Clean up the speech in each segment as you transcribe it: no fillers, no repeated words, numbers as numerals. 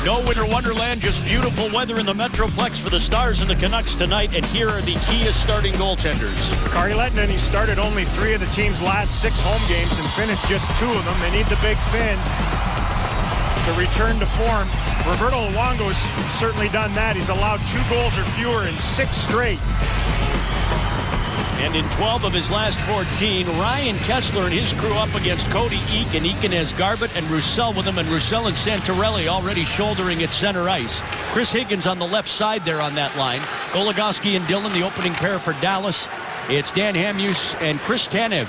No winter wonderland, just beautiful weather in the Metroplex for the Stars and the Canucks tonight. And here are the key starting goaltenders. Kari Lehtinen, he started only 3 of the team's last 6 home games and finished just 2 of them. They need the big Finn to return to form. Roberto Luongo's certainly done that. He's allowed 2 goals or fewer in 6 straight. And in 12 of his last 14, Ryan Kessler and his crew up against Cody Eakin. Eakin has Garbutt and Roussel with him, and Roussel and Santorelli already shouldering at center ice. Chris Higgins on the left side there on that line. Goligoski and Dillon, the opening pair for Dallas. It's Dan Hamhuis and Chris Tanev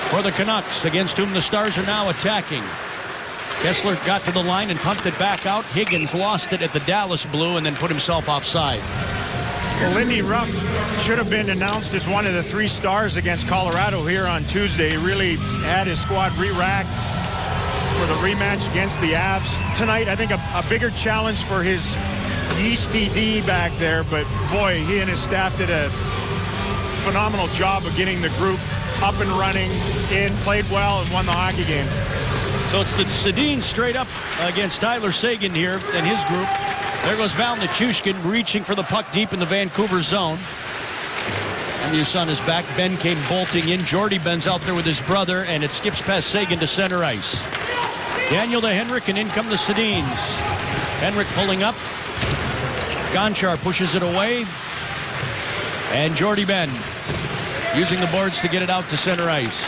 for the Canucks, against whom the Stars are now attacking. Kessler got to the line and pumped it back out. Higgins lost it at the Dallas blue and then put himself offside. Well, Lindy Ruff should have been announced as one of the 3 stars against Colorado here on Tuesday. He really had his squad re-racked for the rematch against the Avs. Tonight, I think a bigger challenge for his yeasty D back there, but boy, he and his staff did a phenomenal job of getting the group up and running, played well, and won the hockey game. So it's the Sedin straight up against Tyler Seguin here and his group. There goes Val Nichushkin reaching for the puck deep in the Vancouver zone. Hamhuis on his back. Ben came bolting in. Jordy Ben's out there with his brother, and it skips past Seguin to center ice. Daniel to Henrik, and in come the Sedins. Henrik pulling up. Gonchar pushes it away. And Jordy Ben using the boards to get it out to center ice.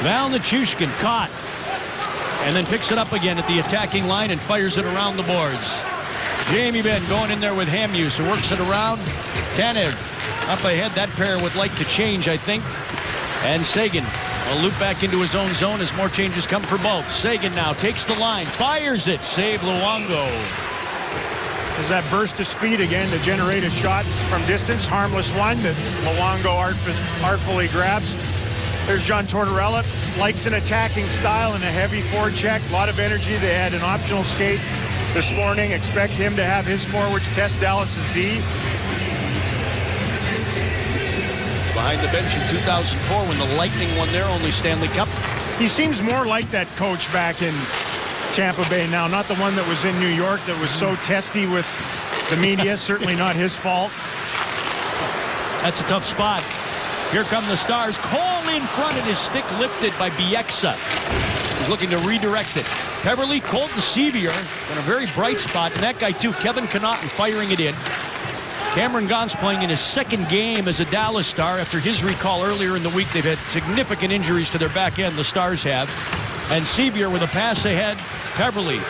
Val Nichushkin caught, and then picks it up again at the attacking line and fires it around the boards. Jamie Benn going in there with Hamhuis, who works it around. Tanev up ahead. That pair would like to change, I think. And Seguin will loop back into his own zone as more changes come for both. Seguin now takes the line, fires it. Save Luongo. There's that burst of speed again to generate a shot from distance. Harmless one that Luongo artfully grabs. There's John Tortorella. Likes an attacking style and a heavy forecheck. A lot of energy. They had an optional skate this morning. Expect him to have his forwards test Dallas's D. Behind the bench in 2004 when the Lightning won their only Stanley Cup. He seems more like that coach back in Tampa Bay now. Not the one that was in New York that was so testy with the media. Certainly not his fault. That's a tough spot. Here come the Stars. Cole in front, and his stick lifted by Bieksa. He's looking to redirect it. Peverley, Colton Sevier in a very bright spot. And that guy, too, Kevin Connauton, firing it in. Cameron Gaunt's playing in his 2nd game as a Dallas Star after his recall earlier in the week. They've had significant injuries to their back end, the Stars have. And Sevier with a pass ahead. Peverley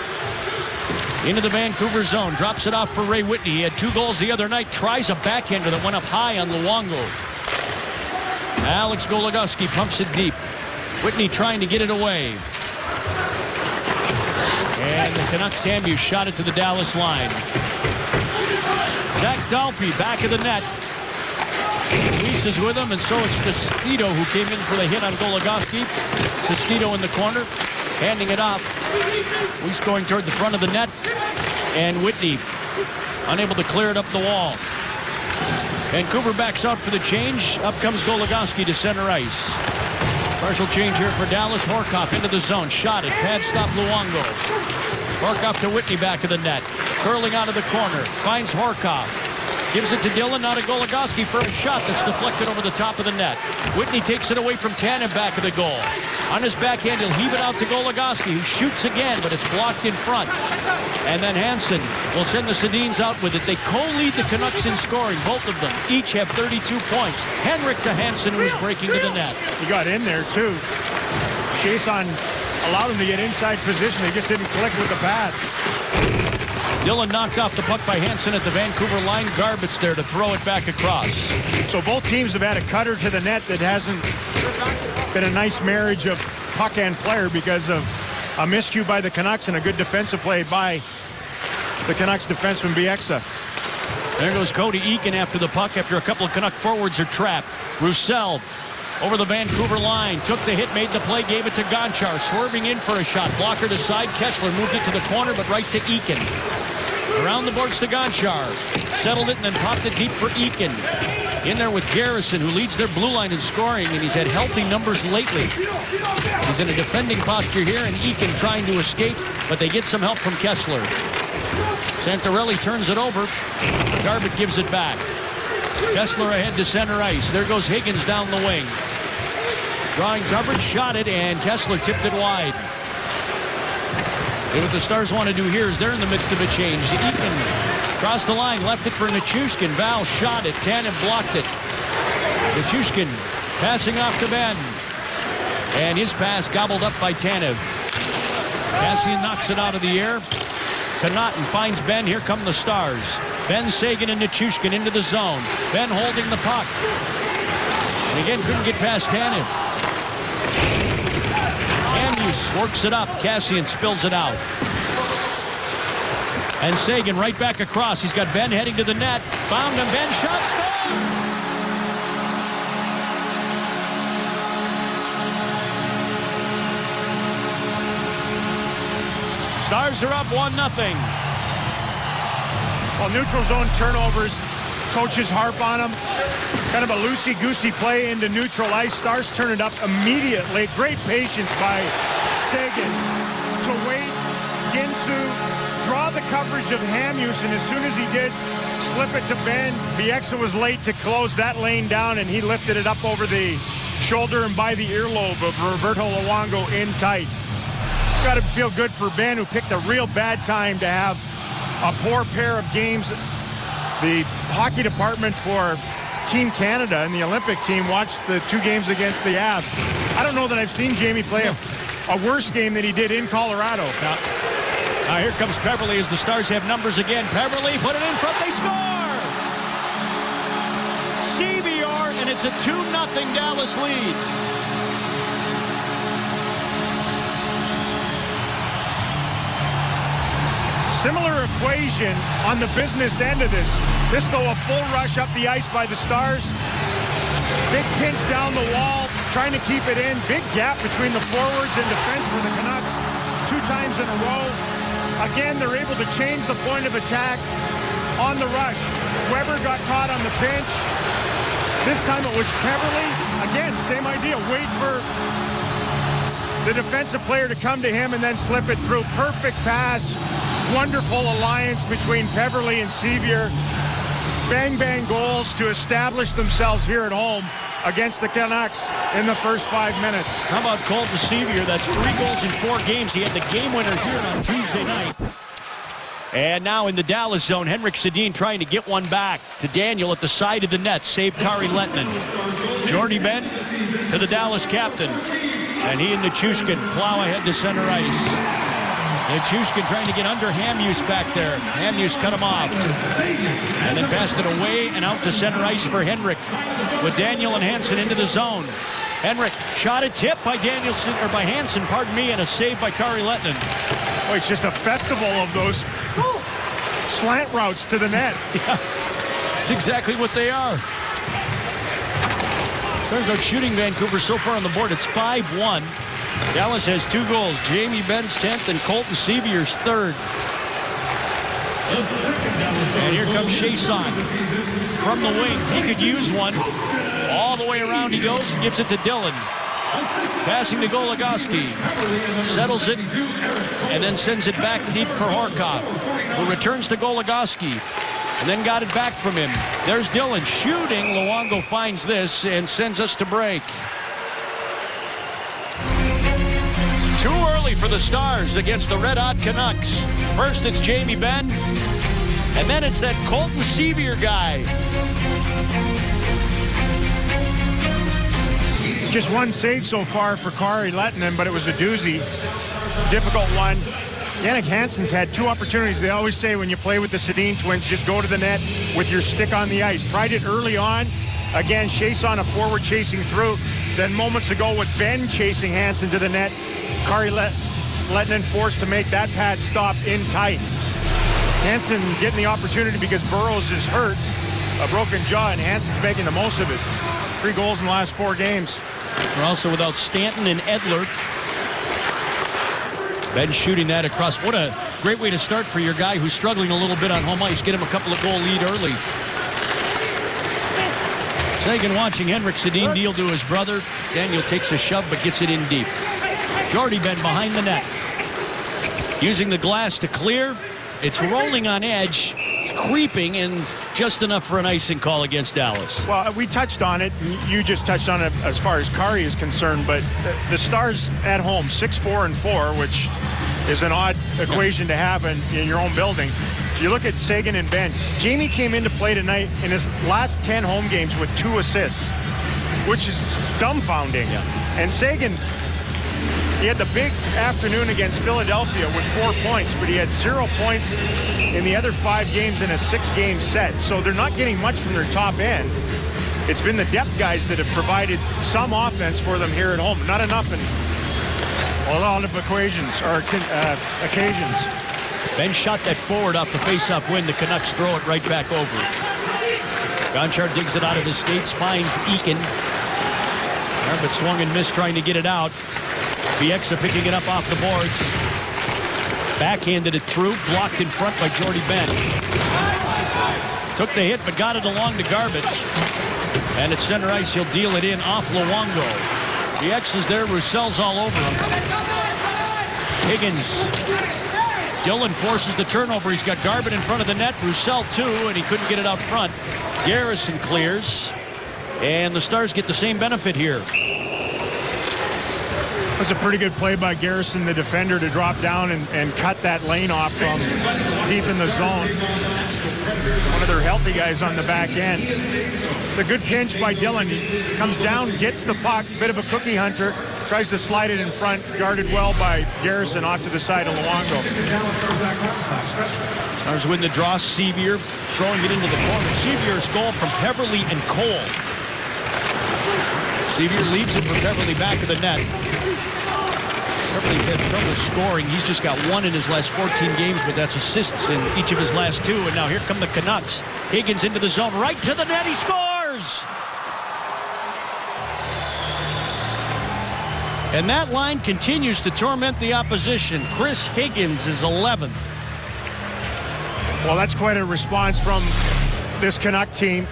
into the Vancouver zone. Drops it off for Ray Whitney. He had 2 goals the other night. Tries a backhander that went up high on Luongo. Alex Goligoski pumps it deep. Whitney trying to get it away. And the Canucks Hamhuis shot it to the Dallas line. Zach Dalpe back of the net. Luis is with him, and so it's Sestito who came in for the hit on Goligoski. Sestito in the corner, handing it off. Luis going toward the front of the net. And Whitney unable to clear it up the wall. Vancouver backs out for the change. Up comes Goligoski to center ice. Partial change here for Dallas. Horkoff into the zone. Shot it. Pad stop Luongo. Horkoff to Whitney back of the net. Curling out of the corner. Finds Horkoff. Gives it to Dillon. Now to Goligoski for a shot that's deflected over the top of the net. Whitney takes it away from Tanev back of the goal. On his backhand, he'll heave it out to Goligoski, who shoots again, but it's blocked in front. And then Hansen will send the Sedins out with it. They co-lead the Canucks in scoring. Both of them each have 32 points. Henrik to Hansen, who is breaking to the net. He got in there, too. Jason allowed him to get inside position. They just didn't click with the pass. Dillon knocked off the puck by Hansen at the Vancouver line. Garbutt's there to throw it back across. So both teams have had a cutter to the net that hasn't been a nice marriage of puck and player because of a miscue by the Canucks and a good defensive play by the Canucks defenseman Bieksa. There goes Cody Eakin after the puck after a couple of Canuck forwards are trapped. Roussel over the Vancouver line. Took the hit, made the play, gave it to Gonchar. Swerving in for a shot. Blocker to side. Kessler moved it to the corner, but right to Eakin. Around the boards to Gonchar. Settled it and then popped it deep for Eakin. in there with Garrison, who leads their blue line in scoring, and he's had healthy numbers lately. He's in a defending posture here, and Eakin trying to escape, but they get some help from Kessler. Santorelli turns it over. Garbutt gives it back. Kessler ahead to center ice. There goes Higgins down the wing. Drawing coverage, shot it, and Kessler tipped it wide. And what the Stars want to do here is they're in the midst of a change. Eakin crossed the line, left it for Nichushkin. Val shot it. Tanev blocked it. Nichushkin passing off to Ben. And his pass gobbled up by Tanev. Kassian knocks it out of the air. Connaughton finds Ben. Here come the Stars. Ben, Seguin, and Nichushkin into the zone. Ben holding the puck. And again, couldn't get past Tanev. Hamhuis works it up. Kassian spills it out. And Seguin right back across. He's got Ben heading to the net. Found him. Ben shot, score! Stars are up 1-0. Well, neutral zone turnovers, coaches harp on them. Kind of a loosey-goosey play into neutral ice. Stars turn it up immediately. Great patience by Seguin to wait. Ginsu draw the coverage of Hamhuis, and as soon as he did, slip it to Ben. Bieksa was late to close that lane down, and he lifted it up over the shoulder and by the earlobe of Roberto Luongo in tight. Got to feel good for Ben, who picked a real bad time to have a poor pair of games. The hockey department for Team Canada and the Olympic team watched the 2 games against the Avs. I don't know that I've seen Jamie play a worse game than he did in Colorado. Now here comes Peverley as the Stars have numbers again. Peverley put it in front. They score! CBR, and it's a 2-0 Dallas lead. Similar equation on the business end of this. This, though, a full rush up the ice by the Stars. Big pinch down the wall, trying to keep it in. Big gap between the forwards and defense for the Canucks 2 times in a row. Again, they're able to change the point of attack on the rush. Weber got caught on the pinch. This time it was Peverley. Again, same idea. Wait for the defensive player to come to him and then slip it through. Perfect pass. Wonderful alliance between Peverley and Sevier. Bang, bang goals to establish themselves here at home against the Canucks in the first 5 minutes. How about Colton Sevier? That's 3 goals in 4 games. He had the game winner here on Tuesday night. And now in the Dallas zone, Henrik Sedin trying to get one back to Daniel at the side of the net. Save Kari Lehtinen. Jordy Ben to the Dallas captain. And he and Nichushkin plow ahead to center ice. Nichushkin trying to get under Hamhuis back there. Hamhuis cut him off. And then passed it away and out to center ice for Henrik. With Daniel and Hansen into the zone. Henrik shot a tip by Hansen, pardon me, and a save by Kari Lehtinen. Oh, it's just a festival of those slant routes to the net. Yeah, that's exactly what they are. Turns out shooting Vancouver so far on the board, it's 5-1. Dallas has 2 goals. Jamie Benn's 10th and Colton Sevier's 3rd. And here comes Chiasson from the wing. He could use one. All the way around he goes and gives it to Dillon. Passing to Goligoski. Settles it and then sends it back deep for Horcoff, who returns to Goligoski and then got it back from him. There's Dillon shooting. Luongo finds this and sends us to break. Too early for the Stars against the red-hot Canucks. First it's Jamie Benn, and then it's that Colton Sevier guy. Just 1 save so far for Kari Lehtinen, but it was a doozy. Difficult one. Jannik Hansen's had 2 opportunities. They always say when you play with the Sedin twins, just go to the net with your stick on the ice. Tried it early on. Again, Chiasson a forward chasing through. Then moments ago with Ben chasing Hansen to the net, Kari Lehtinen forced to make that pad stop in tight. Hansen getting the opportunity because Burrows is hurt, a broken jaw, and Hansen's making the most of it. 3 goals in the last 4 games. We're also without Stanton and Edler. Ben shooting that across. What a great way to start for your guy who's struggling a little bit on home ice. Get him a couple of goal lead early. Seguin watching Henrik Sedin deal to his brother. Daniel takes a shove but gets it in deep. Jordie Benn behind the net. Using the glass to clear. It's rolling on edge. It's creeping and just enough for an icing call against Dallas. Well, we touched on it. You just touched on it as far as Kari is concerned, but the Stars at home, 6-4-4, which is an odd equation to have in your own building. You look at Seguin and Benn. Jamie came into play tonight in his last 10 home games with 2 assists, which is dumbfounding. Yeah. And Seguin, he had the big afternoon against Philadelphia with 4 points, but he had 0 points in the other 5 games in a 6-game set. So they're not getting much from their top end. It's been the depth guys that have provided some offense for them here at home. Not enough in a lot of occasions. Benn shot that forward off the face-off win. The Canucks throw it right back over. Gonchar digs it out of his skates, finds Eakin. But swung and missed trying to get it out. Bieksa picking it up off the boards. Backhanded it through, blocked in front by Jordie Benn. Took the hit, but got it along to Garbage. And at center ice, he'll deal it in off Luongo. Bieksa's there, Roussel's all over him. Higgins. Dillon forces the turnover. He's got Garbutt in front of the net. Roussel too, and he couldn't get it out front. Garrison clears. And the Stars get the same benefit here. It was a pretty good play by Garrison, the defender, to drop down and cut that lane off from deep in the zone. One of their healthy guys on the back end. It's a good pinch by Dillon. He comes down, gets the puck, bit of a cookie hunter, tries to slide it in front, guarded well by Garrison off to the side of Luongo. Stars win the draw. Sevier throwing it into the corner. Sevier's goal from Peverley and Cole. Sevier leaves it for Peverley back of the net. Peverley had trouble scoring. He's just got 1 in his last 14 games, but that's assists in each of his last 2. And now here come the Canucks. Higgins into the zone, right to the net. He scores! And that line continues to torment the opposition. Chris Higgins is 11th. Well, that's quite a response from this Canuck team.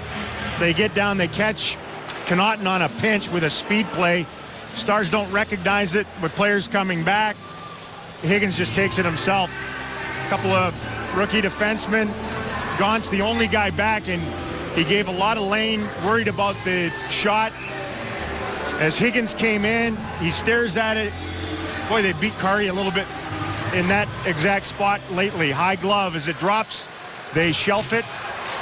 They get down, they catch Connaughton on a pinch with a speed play. Stars don't recognize it with players coming back. Higgins just takes it himself. A couple of rookie defensemen. Gaunt's the only guy back, and he gave a lot of lane, worried about the shot. As Higgins came in, he stares at it. Boy, they beat Kari a little bit in that exact spot lately. High glove. As it drops, they shelf it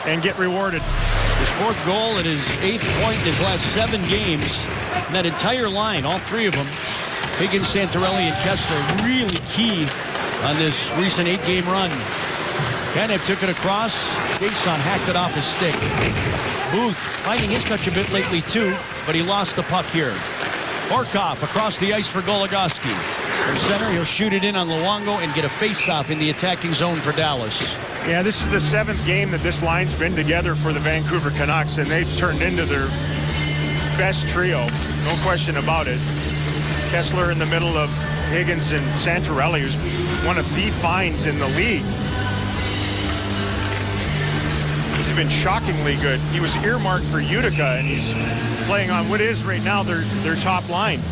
and get rewarded. His 4th goal and his 8th point in his last 7 games. And that entire line, all 3 of them, Higgins, Santorelli, and Kessler, really key on this recent 8-game run. Kanev took it across. Jason hacked it off his stick. Booth finding his touch a bit lately too, but he lost the puck here. Horkoff across the ice for Goligoski. From center, he'll shoot it in on Luongo and get a face-off in the attacking zone for Dallas. Yeah, this is the 7th game that this line's been together for the Vancouver Canucks, and they've turned into their best trio, no question about it. Kessler in the middle of Higgins and Santorelli, who's one of the finds in the league. He's been shockingly good. He was earmarked for Utica, and he's playing on what is right now their top line.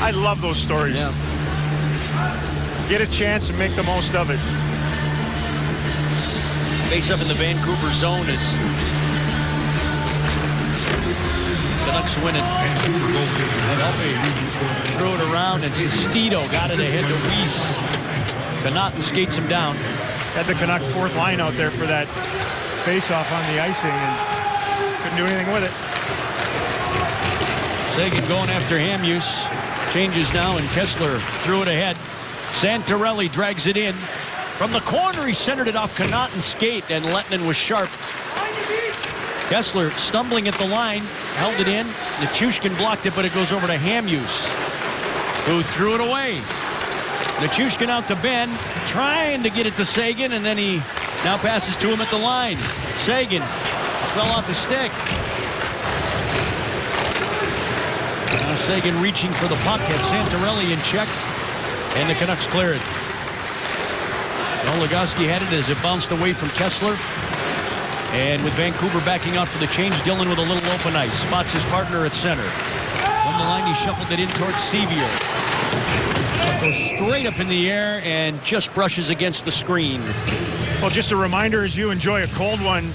I love those stories. Yeah. Get a chance and make the most of it. Face up in the Vancouver zone is Canucks winning. Threw it around, and Sestito got it ahead to Weiss. Connaughton skates him down. Had the Canucks 4th line out there for that face-off on the icing, and couldn't do anything with it. Seguin going after Hamhuis. Changes now, and Kessler threw it ahead. Santorelli drags it in. From the corner, he centered it off Connaughton's skate, and Lettinen was sharp. Kessler stumbling at the line, held it in. Nichushkin blocked it, but it goes over to Hamhuis, who threw it away. Nichushkin out to Benn, trying to get it to Seguin, and then he now passes to him at the line. Seguin fell off his stick. Now Seguin reaching for the puck, had Santorelli in check, and the Canucks clear it. Goligoski had it as it bounced away from Kessler. And with Vancouver backing out for the change, Dillon with a little open ice. Spots his partner at center. From the line, he shuffled it in towards Sevier. Goes straight up in the air and just brushes against the screen. Well, just a reminder as you enjoy a cold one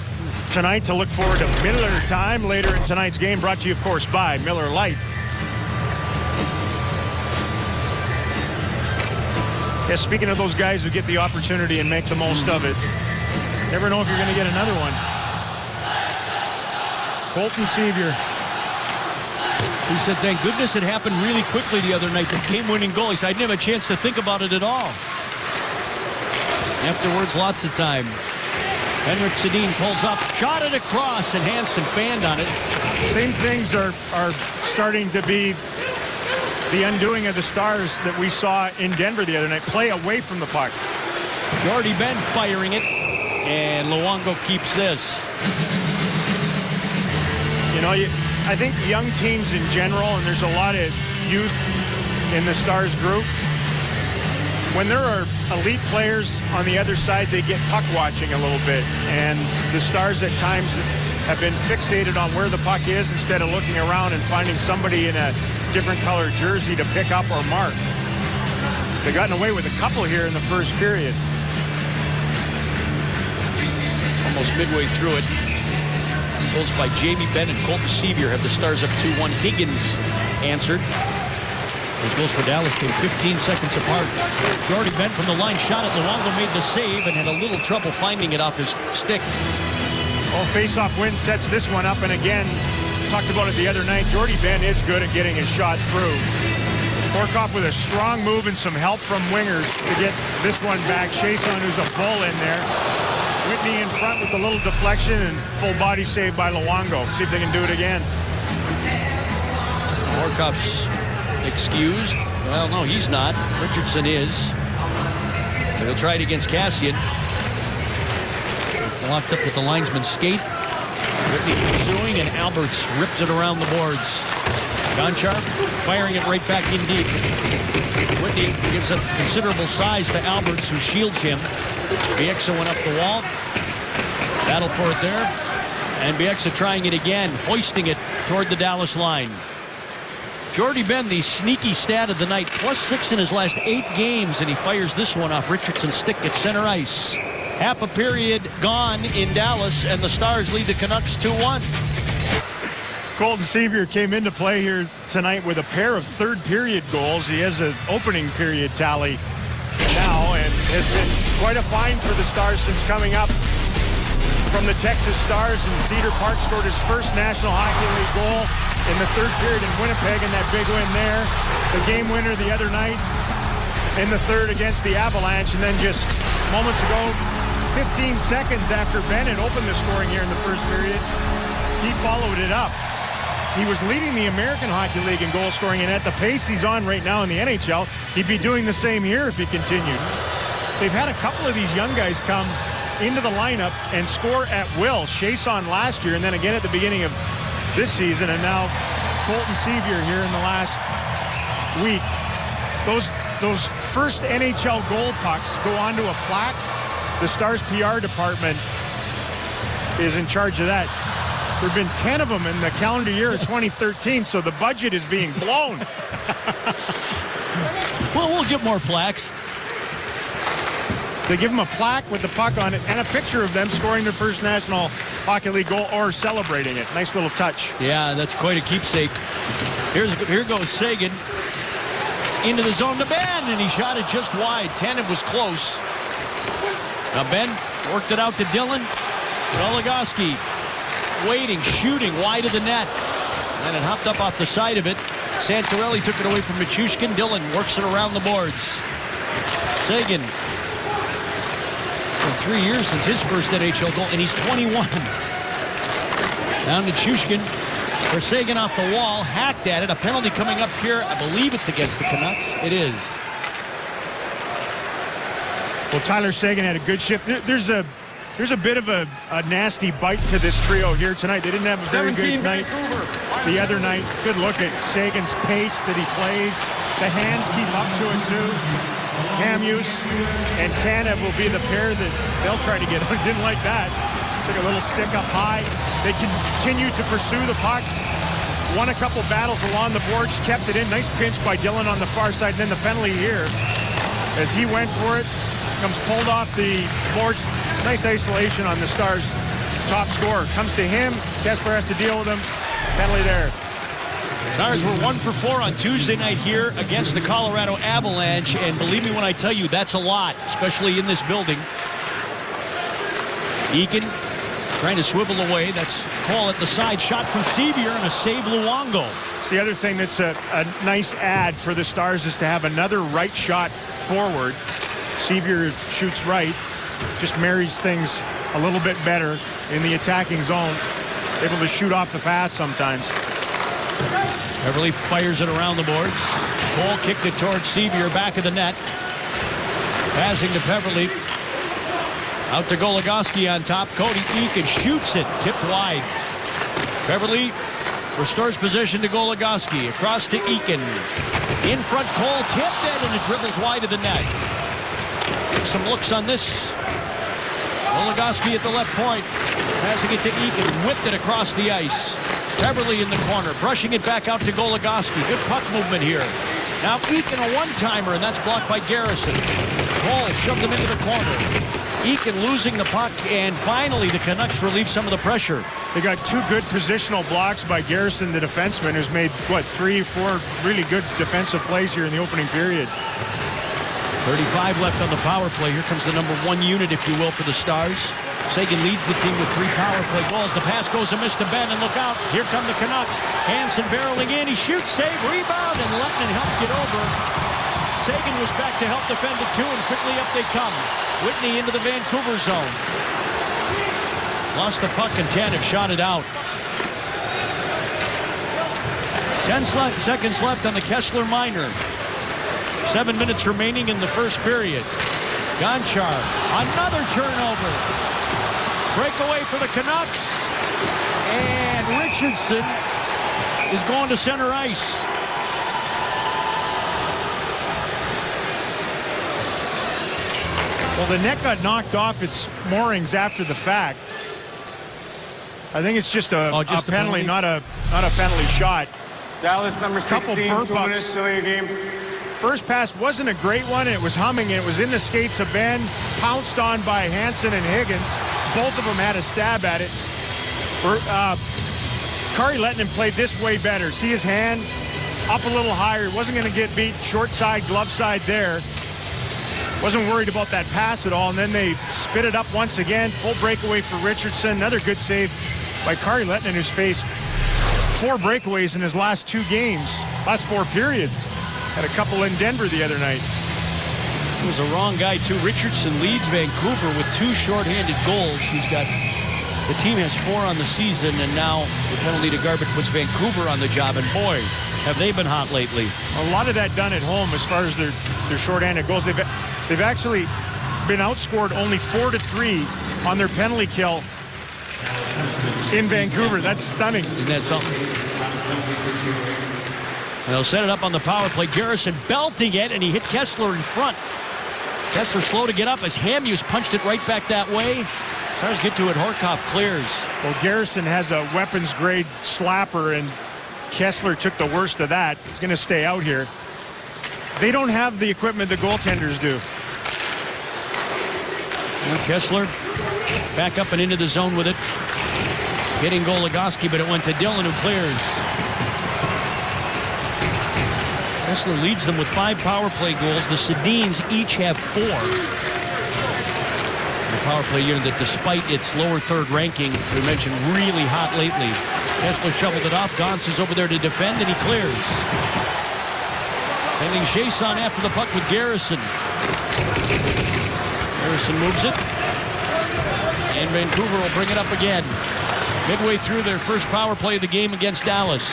tonight to look forward to Miller Time later in tonight's game, brought to you, of course, by Miller Lite. Yeah, speaking of those guys who get the opportunity and make the most of it, never know if you're going to get another one. Colton Sevier. He said, thank goodness it happened really quickly the other night. The game-winning goal. He said, I didn't have a chance to think about it at all. Afterwards, lots of time. Henrik Sedin pulls up, shot it across, and Hansen fanned on it. Same things are starting to be the undoing of the Stars that we saw in Denver the other night. Play away from the puck. Jordy Ben firing it, and Luongo keeps this. You know, I think young teams in general, and there's a lot of youth in the Stars group, when there are elite players on the other side, they get puck watching a little bit. And the Stars at times have been fixated on where the puck is instead of looking around and finding somebody in a different color jersey to pick up or mark. They've gotten away with a couple here in the first period. Almost midway through it. Goals by Jamie Benn and Colton Sevier have the Stars up 2-1. Higgins answered. Those goals for Dallas came 15 seconds apart. Jordy Ben from the line shot at Luongo, made the save and had a little trouble finding it off his stick. Well, face-off win sets this one up, and again, talked about it the other night, Jordy Ben is good at getting his shot through. Horkoff with a strong move and some help from wingers to get this one back. Chiasson, who's a bull in there. Whitney in front with a little deflection and full body save by Luongo. See if they can do it again. Horkoff's excused. Well, no, he's not. Richardson is. But he'll try it against Kassian. Locked up with the linesman's skate. Whitney pursuing, and Alberts ripped it around the boards. Gonchar firing it right back in deep. Whitney gives up considerable size to Alberts, who shields him. Bieksa went up the wall. Battle for it there. And Bieksa trying it again, hoisting it toward the Dallas line. Jordy Ben, the sneaky stat of the night, +6 in his last 8 games, and he fires this one off Richardson's stick at center ice. Half a period gone in Dallas, and the Stars lead the Canucks 2-1. Colton Sevier came into play here tonight with a pair of third-period goals. He has an opening period tally now, and has been quite a find for the Stars since coming up from the Texas Stars. And Cedar Park scored his first National Hockey League goal in the third period in Winnipeg, and that big win there. The game winner the other night in the third against the Avalanche, and then just moments ago, 15 seconds after Bennett opened the scoring here in the first period, he followed it up. He was leading the American Hockey League in goal scoring, and at the pace he's on right now in the NHL, he'd be doing the same here if he continued. They've had a couple of these young guys come into the lineup and score at will. Chiasson last year, and then again at the beginning of this season, and now Colton Sevier here in the last week. Those first NHL goal pucks go onto a plaque. The Stars PR department is in charge of that. There have been 10 of them in the calendar year of 2013, so the budget is being blown. Well, we'll get more plaques. They give them a plaque with the puck on it and a picture of them scoring their first National Hockey League goal or celebrating it. Nice little touch. Yeah, that's quite a keepsake. Here goes Seguin into the zone to Ben, and he shot it just wide. Tanev was close. Now Ben worked it out to Dillon. Goligoski waiting, shooting wide of the net. And it hopped up off the side of it. Santorelli took it away from Michushkin. Dillon works it around the boards. Seguin. 3 years since his first NHL goal, and he's 21. Down to Chushkin. For Seguin off the wall, hacked at it. A penalty coming up here. I believe it's against the Canucks. It is. Well, Tyler Seguin had a good shift. There's a bit of a nasty bite to this trio here tonight. They didn't have a very good night the other night. Good look at Seguin's pace that he plays. The hands keep up to it, too. Hamhuis and Tanev will be the pair that they'll try to get on. Didn't like that. took a little stick up high. They continued to pursue the puck. Won a couple battles along the boards, kept it in. Nice pinch by Dillon on the far side. And then the penalty here, as he went for it, comes pulled off the boards. Nice isolation on the Stars' top scorer. Comes to him. Kessler has to deal with him. Penalty there. Stars were 1 for 4 on Tuesday night here against the Colorado Avalanche, and believe me when I tell you, that's a lot, especially in this building. Eakin trying to swivel away. That's call at the side. Shot from Sevier and a save Luongo. It's the other thing that's a nice add for the Stars is to have another right shot forward. Sevier shoots right, just marries things a little bit better in the attacking zone. Able to shoot off the pass sometimes. Beverly fires it around the boards. Cole kicked it towards Sevier, back of the net. Passing to Beverly. Out to Goligoski on top. Cody Eakin shoots it, tipped wide. Beverly restores possession to Goligoski. Across to Eakin. In front, Cole tipped it, and it dribbles wide of the net. Some looks on this. Goligoski at the left point. Passing it to Eakin. Whipped it across the ice. Beverly in the corner, brushing it back out to Goligoski. Good puck movement here. Now Eakin a one-timer, and that's blocked by Garrison. Cole shoved him into the corner. Eakin losing the puck, and finally the Canucks relieve some of the pressure. They got two good positional blocks by Garrison, the defenseman, who's made, 3, 4 really good defensive plays here in the opening period. 35 left on the power play. Here comes the number 1 unit, if you will, for the Stars. Sagan leads the team with 3 power play goals. The pass goes amiss to Ben, and look out. Here come the Canucks. Hansen barreling in. He shoots, save, rebound, and Lettinen helped get over. Sagan was back to help defend it too, and quickly up they come. Whitney into the Vancouver zone. Lost the puck, and Tanev shot it out. 10 seconds left on the Kessler minor. 7 minutes remaining in the first period. Gonchar, another turnover. Breakaway for the Canucks. And Richardson is going to center ice. Well, the net got knocked off its moorings after the fact. I think it's just a penalty, not a penalty shot. Dallas number 16, 2 minutes till your game. First pass wasn't a great one, and it was humming, and it was in the skates of Ben, pounced on by Hansen and Higgins. Both of them had a stab at it. Kari Lettinen played this way better. See his hand up a little higher. He wasn't going to get beat short side, glove side there. Wasn't worried about that pass at all, and then they spit it up once again. Full breakaway for Richardson. Another good save by Kari Lettinen, who's faced 4 breakaways in his last 2 games, last 4 periods. Had a couple in Denver the other night. He was a wrong guy, too. Richardson leads Vancouver with 2 shorthanded goals. The team has 4 on the season, and now the penalty to Garbutt puts Vancouver on the job, and boy, have they been hot lately. A lot of that done at home as far as their shorthanded goals. They've actually been outscored only 4-3 on their penalty kill in Vancouver. That's stunning. Isn't that something? They'll set it up on the power play. Garrison belting it, and he hit Kessler in front. Kessler slow to get up as Hamhuis punched it right back that way. Stars get to it. Horkoff clears. Well, Garrison has a weapons-grade slapper, and Kessler took the worst of that. He's going to stay out here. They don't have the equipment the goaltenders do. And Kessler back up and into the zone with it. Hitting Goligoski, but it went to Dillon, who clears. Kessler leads them with 5 power play goals. The Sedins each have 4. The power play unit that, despite its lower third ranking, we mentioned really hot lately. Kessler shoveled it off. Gauntz is over there to defend, and he clears. Sending Chiasson after the puck with Garrison. Garrison moves it. And Vancouver will bring it up again. Midway through their first power play of the game against Dallas.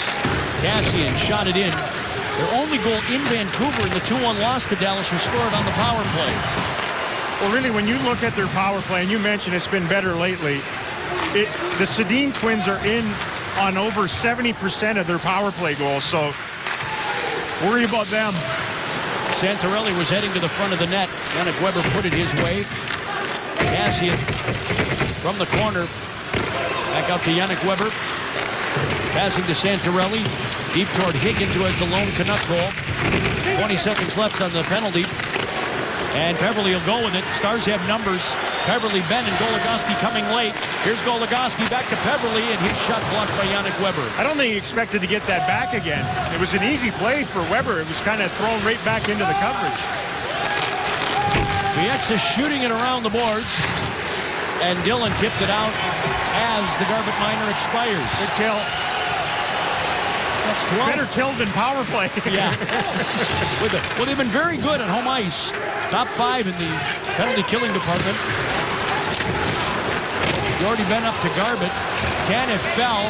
Kassian shot it in. Their only goal in Vancouver in the 2-1 loss to Dallas was scored on the power play. Well, really, when you look at their power play, and you mentioned it's been better lately, the Sedin Twins are in on over 70% of their power play goals, so worry about them. Santorelli was heading to the front of the net. Yannick Weber put it his way. Kassian from the corner. Back out to Yannick Weber. Passing to Santorelli. Deep toward Higgins, who has the lone Canuck goal. 20 seconds left on the penalty. And Peverley will go with it. Stars have numbers. Peverley, Ben, and Goligoski coming late. Here's Goligoski back to Peverley, and his shot blocked by Yannick Weber. I don't think he expected to get that back again. It was an easy play for Weber. It was kind of thrown right back into the coverage. Bieksa shooting it around the boards. And Dillon tipped it out as the Garbett minor expires. Good kill. That's 12. Better kill than power play. Yeah. Well, they've been very good at home ice. Top 5 in the penalty killing department. Jordy Ben up to Garbett. Tanev fell.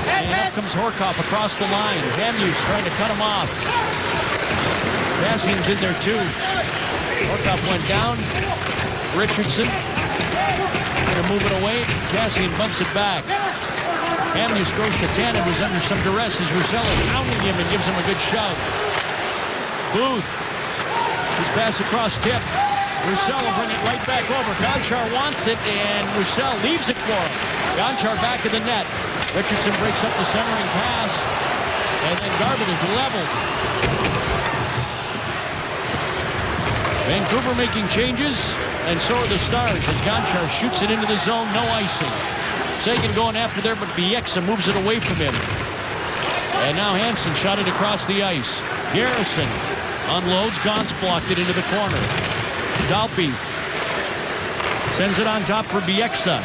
And up comes Horkoff across the line. Hamhuis trying to cut him off. Kassian's in there too. Horkoff went down. Richardson trying to move it away. Kassian bumps it back. Hamhuis goes to Tanev, who's under some duress as Roussel is pounding him and gives him a good shove. Booth. His pass across tip. Roussel will bring it right back over. Gonchar wants it, and Roussel leaves it for him. Gonchar back of the net. Richardson breaks up the centering pass, and then Garbett is leveled. Vancouver making changes, and so are the Stars as Gonchar shoots it into the zone, no icing. Seguin going after there, but Bieksa moves it away from him. And now Hansen shot it across the ice. Garrison unloads. Gauntz blocked it into the corner. Dalpe sends it on top for Bieksa.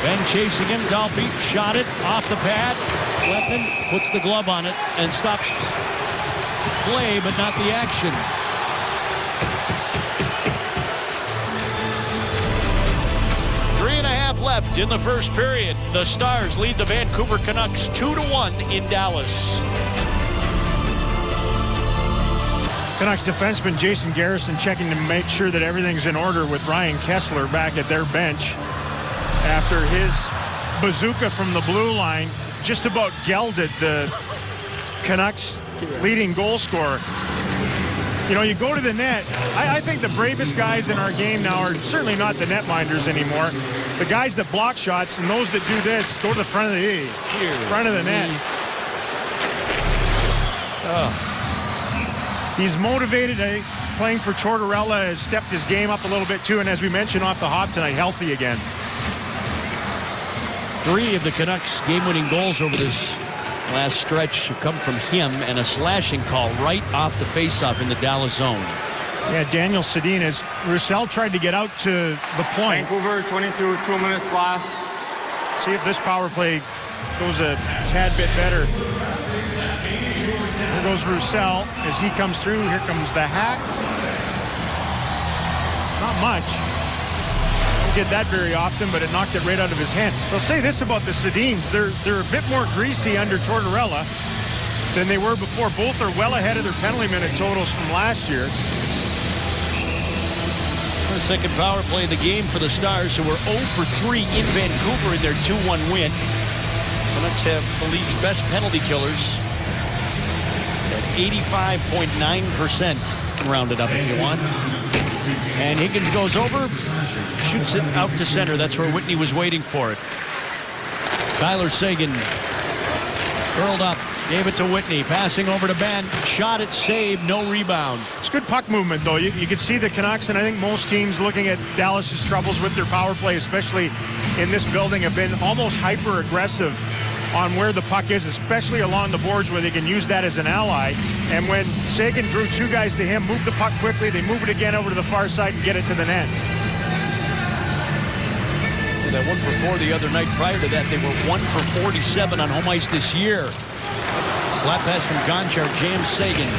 Ben chasing him. Dalpe shot it off the pad. Weapon puts the glove on it and stops play, but not the action. 3.5 left in the first period. The Stars lead the Vancouver Canucks 2-1 in Dallas. Canucks defenseman Jason Garrison checking to make sure that everything's in order with Ryan Kessler back at their bench after his bazooka from the blue line just about gelded the Canucks leading goal scorer. You know, you go to the net. I think the bravest guys in our game now are certainly not the netminders anymore. The guys that block shots and those that do this, go to the front of the front of the net. He's motivated. Playing for Tortorella has stepped his game up a little bit too, and as we mentioned off the hop tonight, healthy again. 3 of the Canucks game-winning goals over this last stretch have come from him, and a slashing call right off the faceoff in the Dallas zone. Yeah, Daniel Sedin, as Roussel tried to get out to the point. Vancouver, 22, 2 minutes last. See if this power play goes a tad bit better. Here goes Roussel as he comes through. Here comes the hack. Not much. Don't get that very often, but it knocked it right out of his hand. I'll say this about the Sedins. They're a bit more greasy under Tortorella than they were before. Both are well ahead of their penalty minute totals from last year. The second power play of the game for the Stars, who were 0 for 3 in Vancouver in their 2-1 win. Canucks have the league's best penalty killers at 85.9%, rounded up if you want. And Higgins goes over, shoots it out to center. That's where Whitney was waiting for it. Tyler Seguin curled up, gave it to Whitney, passing over to Ben, shot it, saved, no rebound. It's good puck movement, though. You could see the Canucks, and I think most teams looking at Dallas's troubles with their power play, especially in this building, have been almost hyper-aggressive on where the puck is, especially along the boards where they can use that as an ally. And when Seguin drew 2 guys to him, moved the puck quickly, they move it again over to the far side and get it to the net. That 1 for 4 the other night. Prior to that, they were 1 for 47 on home ice this year. Slap pass from Gonchar, jams Seguin.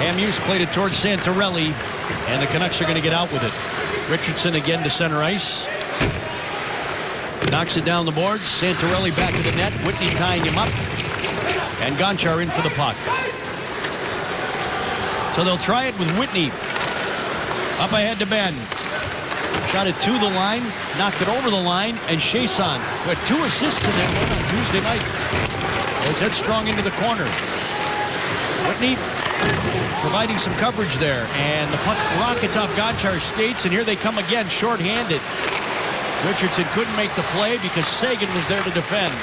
Hamhuis played it towards Santorelli, and the Canucks are going to get out with it. Richardson again to center ice. Knocks it down the boards. Santorelli back to the net. Whitney tying him up. And Gonchar in for the puck. So they'll try it with Whitney. Up ahead to Ben. Shot it to the line. Knocked it over the line. And Chiasson, who had 2 assists in that one on Tuesday night. It's headstrong into the corner. Whitney providing some coverage there. And the puck rockets off Gonchar's skates, and here they come again, shorthanded. Richardson couldn't make the play because Sagan was there to defend.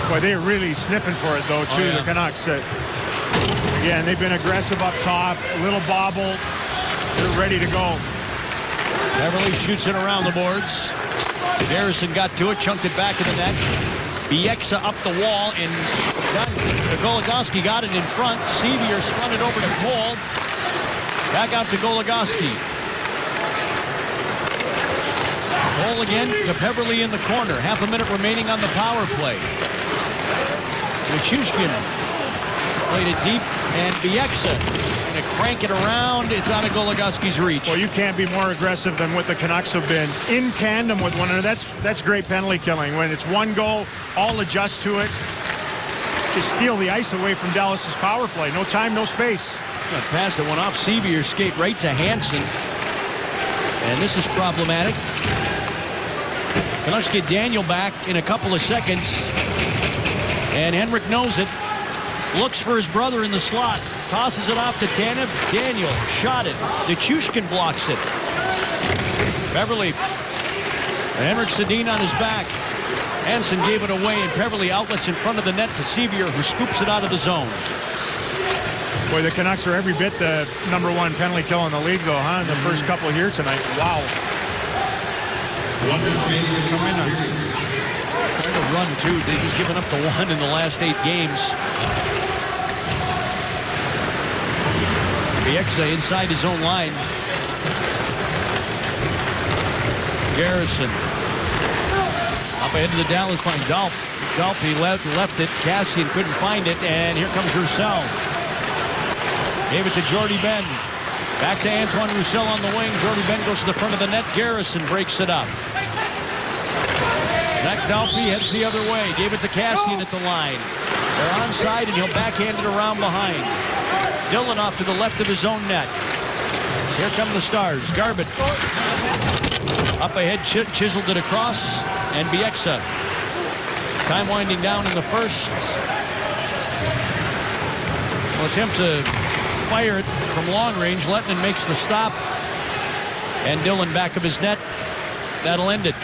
Boy, they're really sniffing for it, though, too, the Canucks. Again, they've been aggressive up top, a little bobble. They're ready to go. Beverly shoots it around the boards. Garrison got to it, chunked it back in the net. Bieksa up the wall, and Goligoski got it in front. Sevier spun it over to Cole. Back out to Goligoski. Cole again to Beverly in the corner. Half a minute remaining on the power play. Nichushkin played it deep, and Bieksa going to crank it around. It's out of Goligoski's reach. Well, you can't be more aggressive than what the Canucks have been in tandem with one another. That's great penalty killing. When it's one goal, all adjust to it. Just steal the ice away from Dallas's power play. No time, no space. A pass that went off Sevier's skate right to Hansen. And this is problematic. Canucks get Daniel back in a couple of seconds. And Henrik knows it. Looks for his brother in the slot. Tosses it off to Tanev. Daniel shot it. Nichushkin blocks it. Beverly. And Henrik Sedin on his back. Hansen gave it away, and Beverly outlets in front of the net to Sevier, who scoops it out of the zone. Boy, the Canucks are every bit the #1 penalty kill in the league, though, huh? In the first couple here tonight. Wow. Trying to run, too. They've just given up the one in the last 8 games. Bieksa inside his own line. Garrison. Up ahead to the Dallas line. Dalpe left it. Cassian couldn't find it, and here comes Roussel. Gave it to Jordy Ben. Back to Antoine Roussel on the wing. Jordy Ben goes to the front of the net. Garrison breaks it up. Zach Dalpe heads the other way. Gave it to Cassian at the line. They're onside, and he'll backhand it around behind. Dillon off to the left of his own net. Here come the Stars. Garbutt. Up ahead, chiseled it across, and Bieksa. Time winding down in the first. Will attempt to fire it from long range. Lettinen makes the stop. And Dillon back of his net. That'll end it.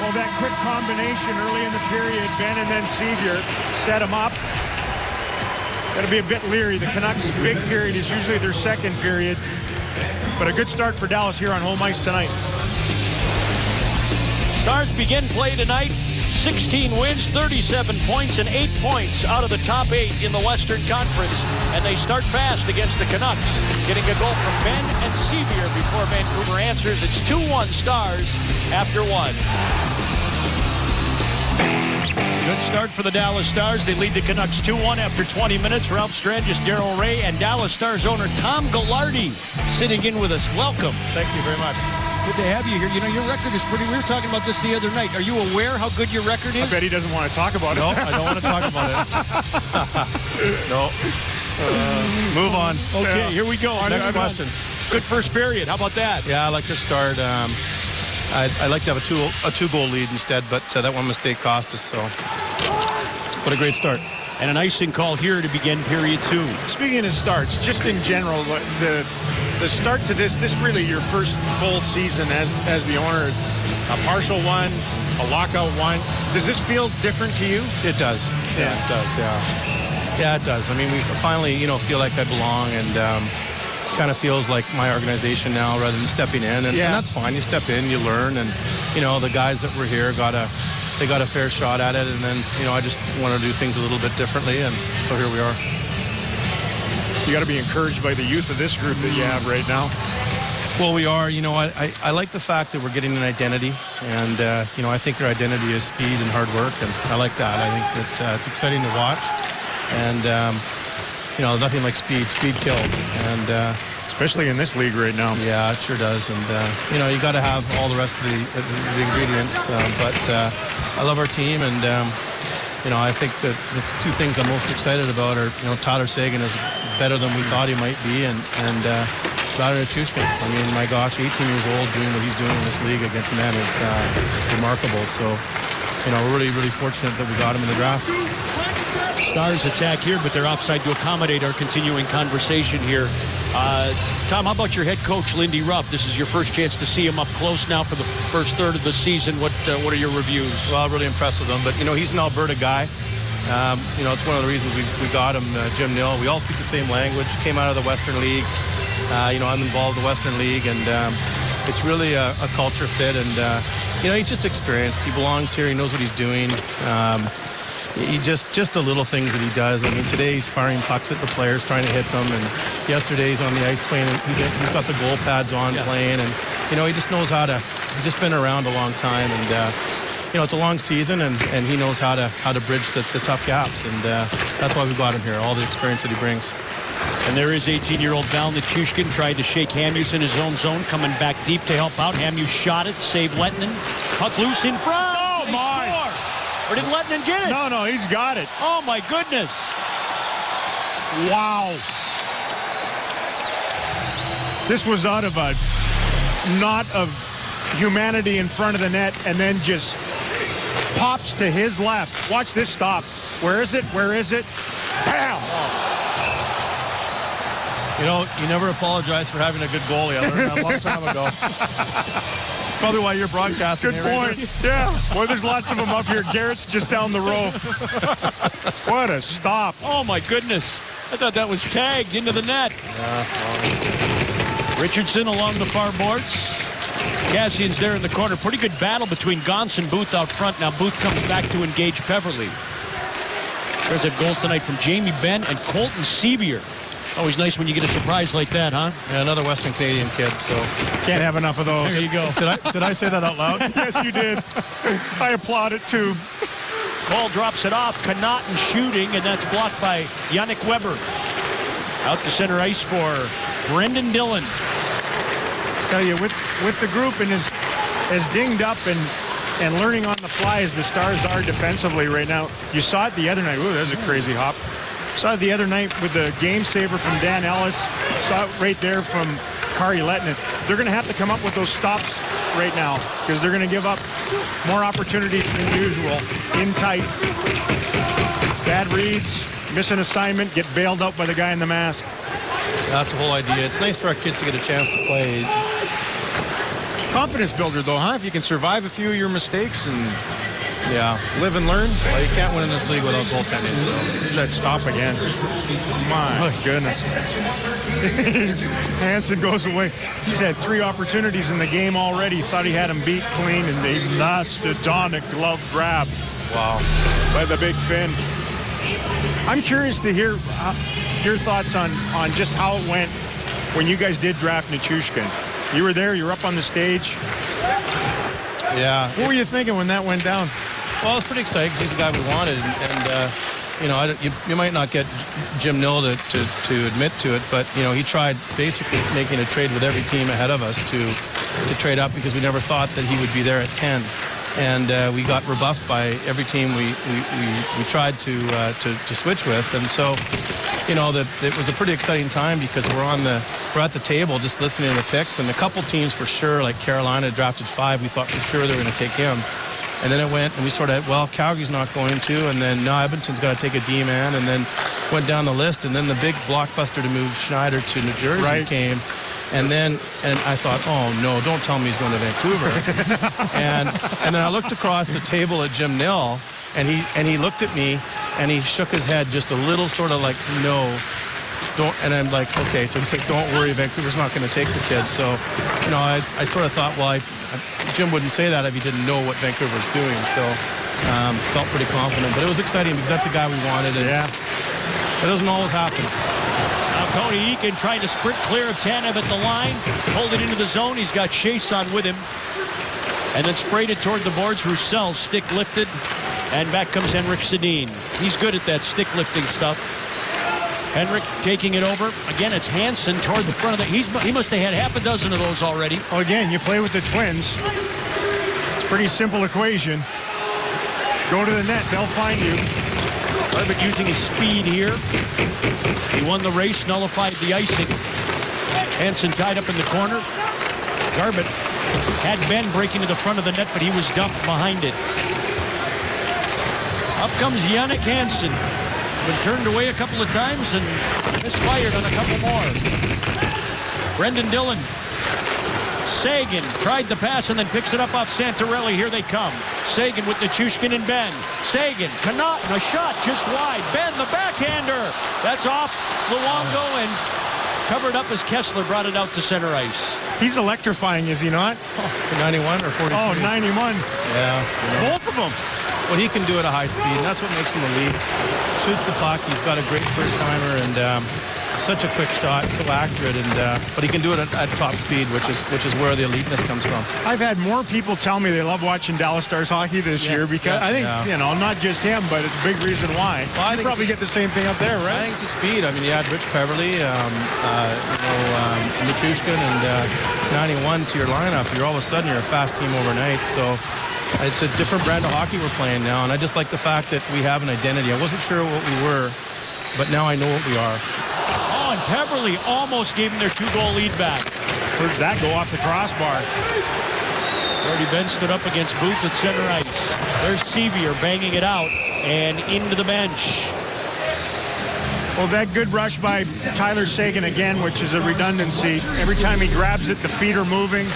Well, that quick combination early in the period, Ben and then Sevier set him up. Got to be a bit leery. The Canucks' big period is usually their second period. But a good start for Dallas here on home ice tonight. Stars begin play tonight. 16 wins, 37 points, and 8 points out of the top 8 in the Western Conference. And they start fast against the Canucks, getting a goal from Ben and Sevier before Vancouver answers. It's 2-1 Stars after 1. Good start for the Dallas Stars. They lead the Canucks 2-1 after 20 minutes. Ralph Strangis, Darryl Ray, and Dallas Stars owner Tom Ghilardi sitting in with us. Welcome. Thank you very much. Good to have you here. You know, your record is pretty... We were talking about this the other night. Are you aware how good your record is? I bet he doesn't want to talk about it. No, I don't want to talk about it. No. Move on. Okay, here we go. Next question. Good first period. How about that? Yeah, I like to start. I'd like to have a two-goal lead instead, but that one mistake cost us. So, what a great start. And an icing call here to begin period 2. Speaking of starts, just in general, the start to this really your first full season as the owner, a partial one, a lockout one. Does this feel different to you? It does. Yeah, it does. Yeah, it does. I mean, we finally, feel like I belong, and kind of feels like my organization now rather than stepping in, and that's fine. You step in, you learn, and the guys that were here got a fair shot at it, and then I just want to do things a little bit differently, and so here we are. You got to be encouraged by the youth of this group that you have right now. Well, we are. I like the fact that we're getting an identity, and I think our identity is speed and hard work, and I like that. I think that it's exciting to watch, and nothing like speed. Speed kills, and especially in this league right now. Yeah, it sure does, and you got to have all the rest of the ingredients. But I love our team, and I think that the two things I'm most excited about are Tyler Seguin is better than we thought he might be, and Vladimir Nichushkin. I mean, my gosh, 18 years old doing what he's doing in this league against men is remarkable. So, we're really, really fortunate that we got him in the draft. Stars attack here, but they're offside to accommodate our continuing conversation here. Tom, how about your head coach, Lindy Ruff? This is your first chance to see him up close now for the first third of the season. What are your reviews? Well, really impressed with him. But, he's an Alberta guy. It's one of the reasons we got him, Jim Nill. We all speak the same language. Came out of the Western League. I'm involved in the Western League, and it's really a culture fit. And, he's just experienced. He belongs here. He knows what he's doing. He just the little things that he does. I mean, today he's firing pucks at the players, trying to hit them, and yesterday he's on the ice playing. He's got the goal pads on playing, and he just knows how to. He's just been around a long time, and it's a long season, and he knows how to bridge the tough gaps, and that's why we got him here. All the experience that he brings. And there is 18-year-old Val Nichushkin tried to shake Hamhuis in his own zone, coming back deep to help out. Hamhuis shot it, saved Lettinen. Puck loose in front. Oh, they my. score. Or did Lettinen get it? No, he's got it. Oh, my goodness. Wow. This was out of a knot of humanity in front of the net, and then just pops to his left. Watch this stop. Where is it? Bam! You never apologize for having a good goalie. I learned that a long time ago. Probably why you're broadcasting. Good point. Yeah. Well, there's lots of them up here. Garrett's just down the row. What a stop. Oh, my goodness. I thought that was tagged into the net. Richardson along the far boards. Cassian's there in the corner. Pretty good battle between Gauntz and Booth out front. Now Booth comes back to engage Peverley. There's a goal tonight from Jamie Benn and Colton Sevier. Always nice when you get a surprise like that, huh? Yeah, another Western Canadian kid, so. Can't have enough of those. There you go. Did I say that out loud? Yes, you did. I applaud it, too. Cole drops it off. Connaughton shooting, and that's blocked by Yannick Weber. Out to center ice for Brendan Dillon. Tell you, with the group and as dinged up and learning on the fly as the Stars are defensively right now, you saw it the other night. Ooh, there's a crazy hop. Saw it the other night with the game saver from Dan Ellis. Saw it right there from Kari Lettinen. They're going to have to come up with those stops right now because they're going to give up more opportunities than usual. In tight. Bad reads, miss an assignment, get bailed out by the guy in the mask. That's the whole idea. It's nice for our kids to get a chance to play. Confidence builder, though, huh? If you can survive a few of your mistakes and live and learn. Well, you can't win in this league without goaltending. So. That stop again. My goodness. Hansen goes away. He's had 3 opportunities in the game already. Thought he had him beat clean, and they mastodonic glove grab. Wow. By the big Finn. I'm curious to hear your thoughts on just how it went when you guys did draft Nichushkin. You were there. You were up on the stage. Yeah. What were you thinking when that went down? Well, I was pretty excited because he's the guy we wanted, and you might not get Jim Nill to admit to it, but he tried basically making a trade with every team ahead of us to trade up because we never thought that he would be there at 10, and we got rebuffed by every team we tried to switch with, and so it was a pretty exciting time because we're at the table just listening to the picks, and a couple teams for sure, like Carolina drafted 5, we thought for sure they were going to take him. And then it went, and we sort of, Calgary's not going to, and then, no, Edmonton's got to take a D-man, and then went down the list, and then the big blockbuster to move Schneider to New Jersey came, and I thought, oh, no, don't tell me he's going to Vancouver. and then I looked across the table at Jim Nill, and he looked at me, and he shook his head just a little sort of like, no, don't, and I'm like, okay, so he said, don't worry, Vancouver's not going to take the kid. So, I sort of thought, Jim wouldn't say that if he didn't know what Vancouver was doing. So, felt pretty confident. But it was exciting because that's the guy we wanted. And it doesn't always happen. Now Cody Eakin trying to sprint clear of Tanev at the line. Hold it into the zone. He's got Chason with him. And then sprayed it toward the boards. Roussel, stick lifted. And back comes Henrik Sedin. He's good at that stick lifting stuff. Henrik taking it over. Again, it's Hansen toward the front of the... He must have had half a dozen of those already. Well, again, you play with the Twins. It's a pretty simple equation. Go to the net. They'll find you. Garbett using his speed here. He won the race, nullified the icing. Hansen tied up in the corner. Garbett had Ben breaking to the front of the net, but he was dumped behind it. Up comes Jannik Hansen. Been turned away a couple of times and misfired on a couple more. Brendan Dillon. Sagan tried the pass and then picks it up off Santorelli. Here they come. Sagan with Nichushkin and Ben. Sagan, Connaughton, a shot just wide. Ben, the backhander. That's off Luongo and covered up as Kessler brought it out to center ice. He's electrifying, is he not? 91 or 43? Oh, 91. Yeah. Both of them. What he can do at a high speed, and that's what makes him elite. Shoots the puck. He's got a great first timer and such a quick shot, so accurate. And but he can do it at top speed, which is where the eliteness comes from. I've had more people tell me they love watching Dallas Stars hockey this year because I think, not just him, but it's a big reason why. Well, I you think probably get the same thing up there, right? I think it's the speed. I mean, you had Rich Peverly, Nichushkin, and 91 to your lineup. You're all of a sudden you're a fast team overnight. So it's a different brand of hockey we're playing now, and I just like the fact that we have an identity. I wasn't sure what we were, but now I know what we are. Oh, and Peverly almost gave them their 2-goal lead back. Where'd that go off the crossbar? Jordy Ben stood up against Booth at center ice. There's Sevier banging it out and into the bench. Well, that good rush by Tyler Sagan again, which is a redundancy. Every time he grabs it, the feet are moving,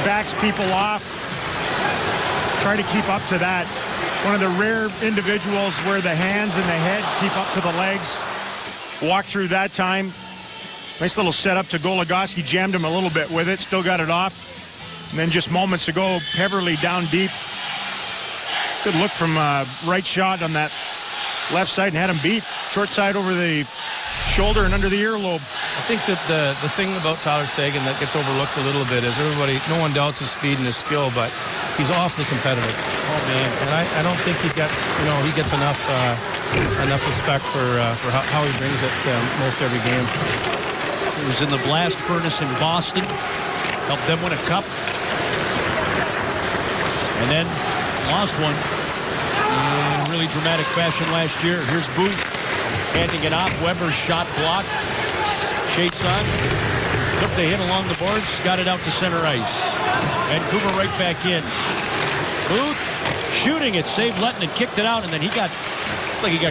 backs people off. Try to keep up to that. One of the rare individuals where the hands and the head keep up to the legs. Walk through that time. Nice little setup to Goligoski. Jammed him a little bit with it. Still got it off. And then just moments ago, Peverly down deep. Good look from right shot on that left side and had him beat. Short side over the shoulder and under the earlobe. I think that the thing about Tyler Sagan that gets overlooked a little bit is no one doubts his speed and his skill, but he's awfully competitive. Oh, man. And I don't think he gets enough respect for how he brings it most every game. He was in the blast furnace in Boston. Helped them win a cup. And then lost one in really dramatic fashion last year. Here's Booth handing it off. Weber's shot blocked. Chase on. Took the hit along the boards. Got it out to center ice. Vancouver right back in. Booth shooting it. Saved Letton and kicked it out. And then he got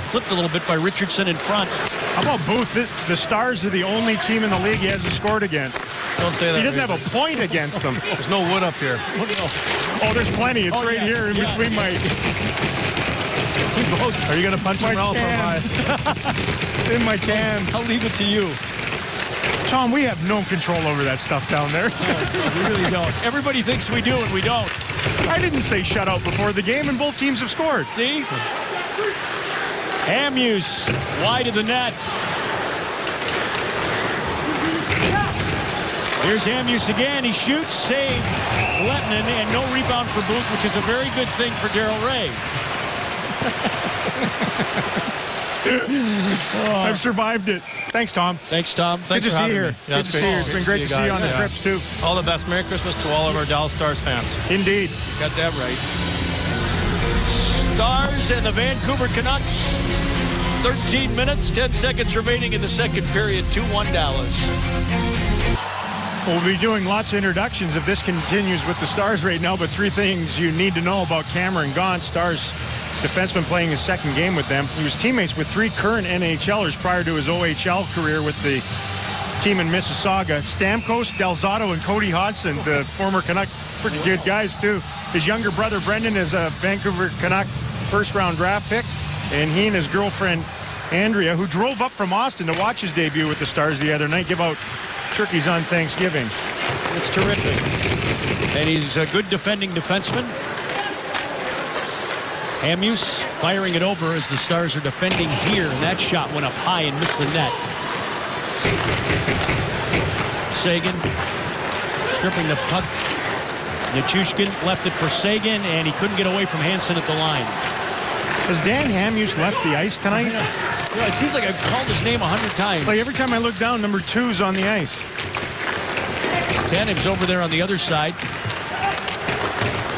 clipped a little bit by Richardson in front. How about Booth? The Stars are the only team in the league he hasn't scored against. Don't say that. He doesn't have a point against them. There's no wood up here. Oh, there's plenty. It's right here in between my... Are you going to punch him or in my cans. I'll leave it to you. Tom, we have no control over that stuff down there. We really don't. Everybody thinks we do, and we don't. I didn't say shutout before the game, and both teams have scored. See? Hamhuis wide of the net. Here's Hamhuis again. He shoots, saved Letton, and no rebound for Booth, which is a very good thing for Daryl Ray. I've survived it. Thanks, Tom. Thanks, Tom. Good to see you here. Yeah, Good to see you. It's been great to see you on the trips, too. All the best. Merry Christmas to all of our Dallas Stars fans. Indeed. Got that right. Stars and the Vancouver Canucks. 13 minutes, 10 seconds remaining in the second period. 2-1 Dallas. We'll be doing lots of introductions if this continues with the Stars right now, but 3 things you need to know about Cameron Gaunt, Stars defenseman playing his second game with them. He was teammates with 3 current NHLers prior to his OHL career with the team in Mississauga. Stamkos, Delzato, and Cody Hodgson, the former Canuck, pretty good guys too. His younger brother Brendan is a Vancouver Canuck first-round draft pick, and he and his girlfriend Andrea, who drove up from Austin to watch his debut with the Stars the other night, give out turkeys on Thanksgiving. It's terrific. And he's a good defending defenseman. Hamhuis firing it over as the Stars are defending here, and that shot went up high and missed the net. Sagan stripping the puck. Nichushkin left it for Sagan, and he couldn't get away from Hansen at the line. Has Dan Hamhuis left the ice tonight? Yeah, it seems like I've called his name 100 times. Like every time I look down, number 2's on the ice. Tanev's over there on the other side.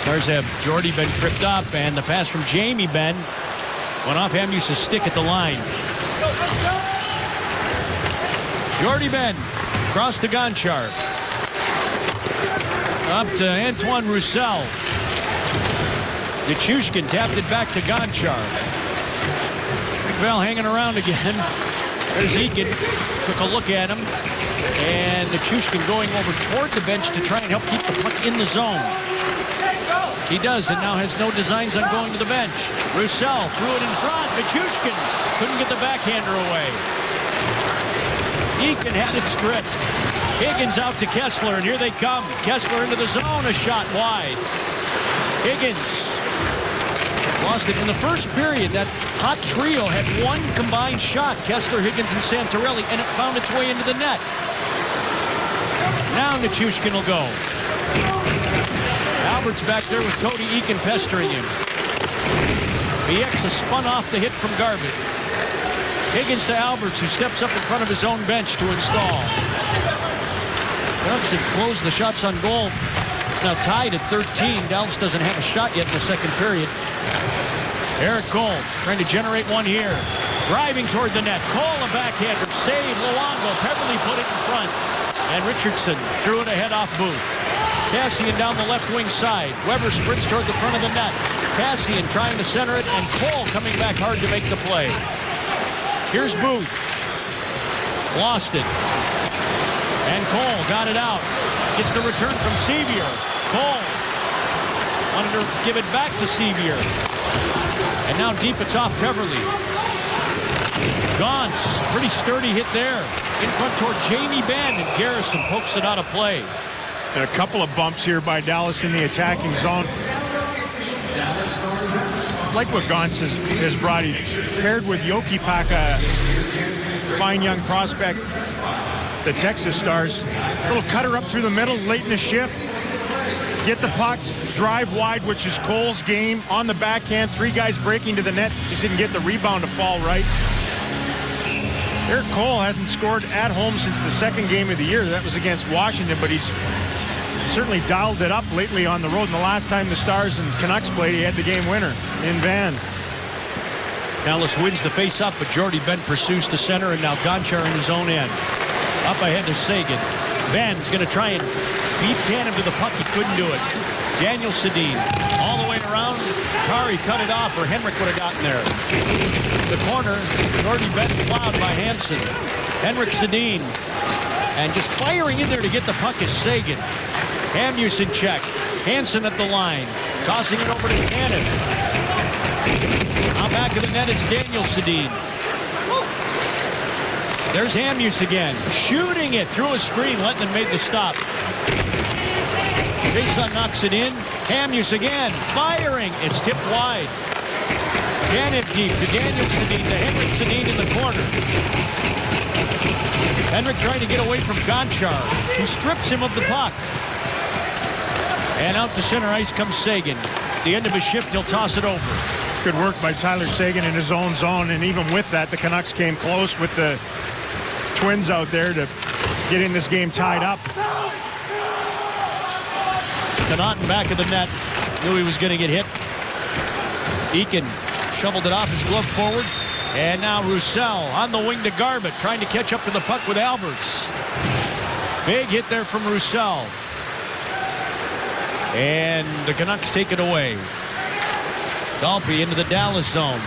Stars have Jordy Benn tripped up, and the pass from Jamie Benn went off Hamhuis' stick at the line. Jordy Benn across to Gonchar. Up to Antoine Roussel. Nichushkin tapped it back to Gonchar. Engvall hanging around again. There's Eakin. Took a look at him. And Nichushkin going over toward the bench to try and help keep the puck in the zone. He does, and now has no designs on going to the bench. Roussel threw it in front. Nichushkin couldn't get the backhander away. Eakin had it stripped. Higgins out to Kessler, and here they come. Kessler into the zone, a shot wide. Higgins lost it in the first period. That hot trio had one combined shot, Kessler, Higgins, and Santorelli, and it found its way into the net. Now Nichushkin will go. Albert's back there with Cody Eakin pestering him. Bieksa spun off the hit from Garbutt. Higgins to Alberts, who steps up in front of his own bench to install. Canucks have closed the shots on goal. It's now tied at 13. Dallas doesn't have a shot yet in the second period. Eric Cole trying to generate one here. Driving toward the net. Cole a backhander. Save. Luongo. Peverly put it in front. And Richardson threw it ahead off Booth. Kassian down the left wing side. Weber sprints toward the front of the net. Kassian trying to center it, and Cole coming back hard to make the play. Here's Booth. Lost it. And Cole got it out. Gets the return from Sevier. Cole wanted to give it back to Sevier. And now deep, it's off Peverly. Gauntz, pretty sturdy hit there. In front toward Jamie Benn, and Garrison pokes it out of play. And a couple of bumps here by Dallas in the attacking zone. Like what Gauntz has brought. He paired with Yoki Paka, fine young prospect, the Texas Stars. Little cutter up through the middle late in the shift. Get the puck, drive wide, which is Cole's game. On the backhand, three guys breaking to the net. Just didn't get the rebound to fall right. Eric Cole hasn't scored at home since the second game of the year. That was against Washington, but he's certainly dialed it up lately on the road. And the last time the Stars and Canucks played, he had the game winner in Van. Dallas wins the face-off, but Jordy Benn pursues to center, and now Gonchar in his own end. Up ahead to Sagan. Benn's going to try and beat Tanev to the puck. He couldn't do it. Daniel Sedin all the way around. Kari cut it off, or Henrik would have gotten there. The corner, Jordy Benn plowed by Hansen. Henrik Sedin. And just firing in there to get the puck is Sagan. Hamhuis in check. Hansen at the line. Tossing it over to Tanev. Now back of the net, it's Daniel Sedin. There's Hamhuis again. Shooting it through a screen. Lettinen made the stop. Jason knocks it in. Hamhuis again. Firing. It's tipped wide. Tanev deep to Daniel Sedin. To Henrik Sedin in the corner. Henrik trying to get away from Gonchar, who strips him of the puck. And out to center ice comes Sagan. At the end of his shift, he'll toss it over. Good work by Tyler Sagan in his own zone, and even with that, the Canucks came close with the Twins out there to get in this game tied up. Connaughton back of the net. Knew he was going to get hit. Eakin shoveled it off his glove forward. And now Roussel on the wing to Garbutt, trying to catch up to the puck with Alberts. Big hit there from Roussel. And the Canucks take it away. Dalpe into the Dallas zone.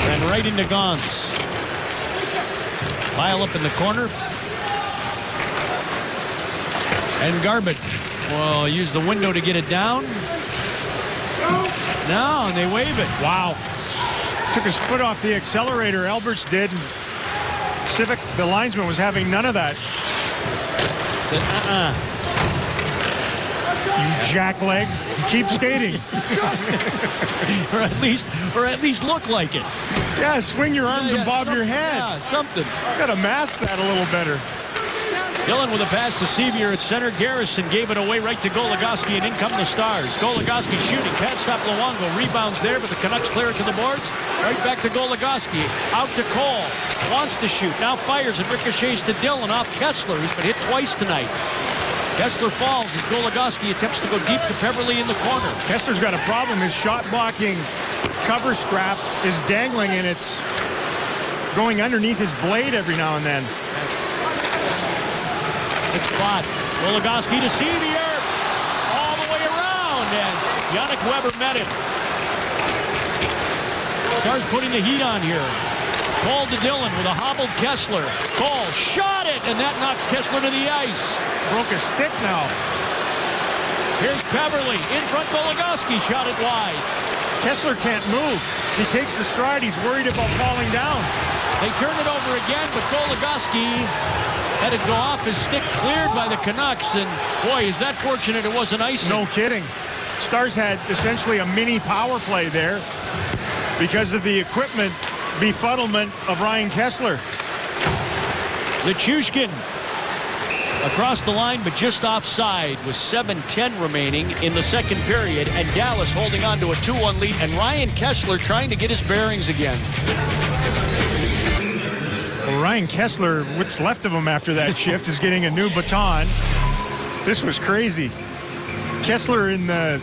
And right into Gauntz. Pile up in the corner. And Garbutt will use the window to get it down. No, and they wave it. Wow. Took his foot off the accelerator. Alberts did. Civic, the linesman, was having none of that. You jackleg. Keep skating. or at least look like it. Yeah, swing your arms and bob your head. Yeah, something. Gotta mask that a little better. Dillon with a pass to Sevier at center. Garrison gave it away right to Goligoski, and in come the Stars. Goligoski shooting. Pad stop Luongo. Rebounds there, but the Canucks clear it to the boards. Right back to Goligoski. Out to Cole. Wants to shoot. Now fires and ricochets to Dillon off Kessler, who's been hit twice tonight. Kessler falls as Goligoski attempts to go deep to Peverly in the corner. Kessler's got a problem. His shot blocking cover scrap is dangling, and it's going underneath his blade every now and then. It's fought. Goligoski to Sevier. All the way around, and Yannick Weber met him. Stars putting the heat on here. Cole to Dillon with a hobbled Kessler. Cole shot it, and that knocks Kessler to the ice. Broke his stick now. Here's Beverly. In front, Goligoski shot it wide. Kessler can't move. He takes the stride. He's worried about falling down. They turn it over again, but Goligoski had it go off his stick, cleared by the Canucks, and boy, is that fortunate it wasn't icing. No kidding. Stars had essentially a mini power play there because of the equipment befuddlement of Ryan Kessler. Nichushkin across the line, but just offside with 7:10 remaining in the second period, and Dallas holding on to a 2-1 lead, and Ryan Kessler trying to get his bearings again. Well, Ryan Kessler, what's left of him after that shift, is getting a new baton. This was crazy. Kessler in the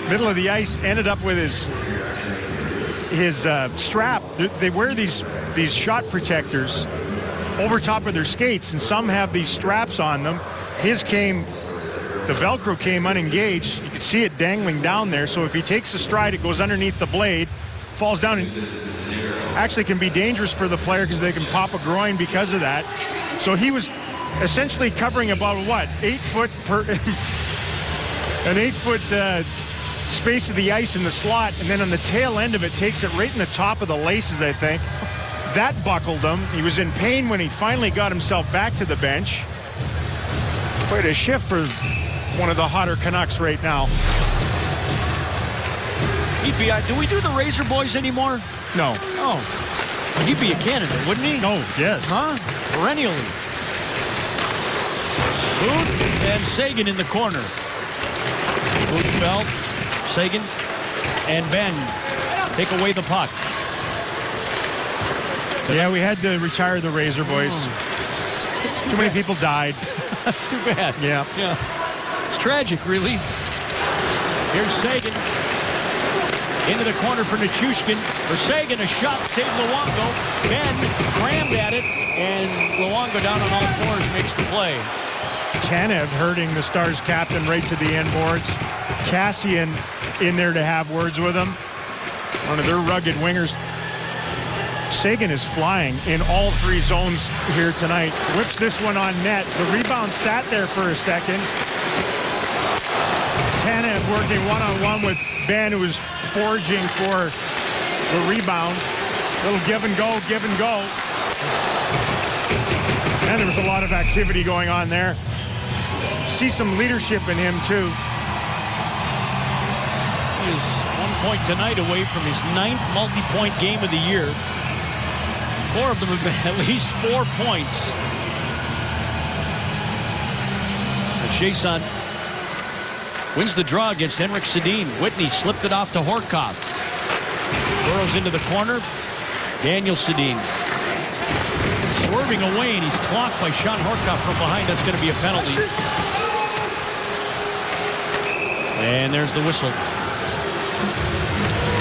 middle of the ice ended up with his strap. They wear these shot protectors over top of their skates, and some have these straps on them. His came, the Velcro came unengaged. You can see it dangling down there. So if he takes a stride, it goes underneath the blade, falls down, and actually can be dangerous for the player because they can pop a groin because of that. So he was essentially covering about what, 8 foot per, an 8 foot space of the ice in the slot, and then on the tail end of it takes it right in the top of the laces, I think. That buckled him. He was in pain when he finally got himself back to the bench. Quite a shift for one of the hotter Canucks right now. Do we do the Razor Boys anymore? No. Oh, he'd be a candidate, wouldn't he? No, yes. Huh? Perennially. Booth and Sagan in the corner. Booth, Bell, Sagan, and Ben take away the puck. Yeah, we had to retire the Razor Boys. Too many people died. That's too bad. Yeah. Yeah. It's tragic, really. Here's Sagan. Into the corner for Nichushkin. For Sagan, a shot saved Luongo. Ben rammed at it, and Luongo down on all fours makes the play. Tanev hurting the Stars captain right to the end boards. Cassian in there to have words with him. One of their rugged wingers. Sagan is flying in all three zones here tonight. Whips this one on net. The rebound sat there for a second. Tanev working one-on-one with Ben, who was foraging for the rebound. Little give and go, give and go. And there was a lot of activity going on there. See some leadership in him, too. He is 1 point tonight away from his 9th multi-point game of the year. 4 of them have been at least 4 points. Chiasson wins the draw against Henrik Sedin. Whitney slipped it off to Horcoff. Burrows into the corner. Daniel Sedin swerving away, and he's clocked by Sean Horcoff from behind. That's going to be a penalty. And there's the whistle.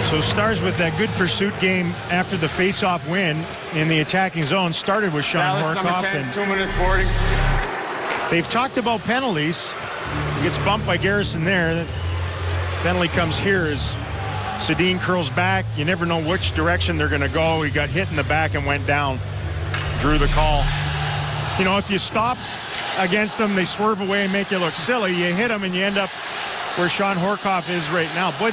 So Stars with that good pursuit game after the face-off win in the attacking zone started with Sean Dallas, number Horcoff. 10, And 2 minutes 40. they've talked about penalties. He gets bumped by Garrison there. The penalty comes here as Sedin curls back. You never know which direction they're going to go. He got hit in the back and went down. Drew the call. You know, if you stop against them, they swerve away and make you look silly. You hit them and you end up where Sean Horcoff is right now. Boy,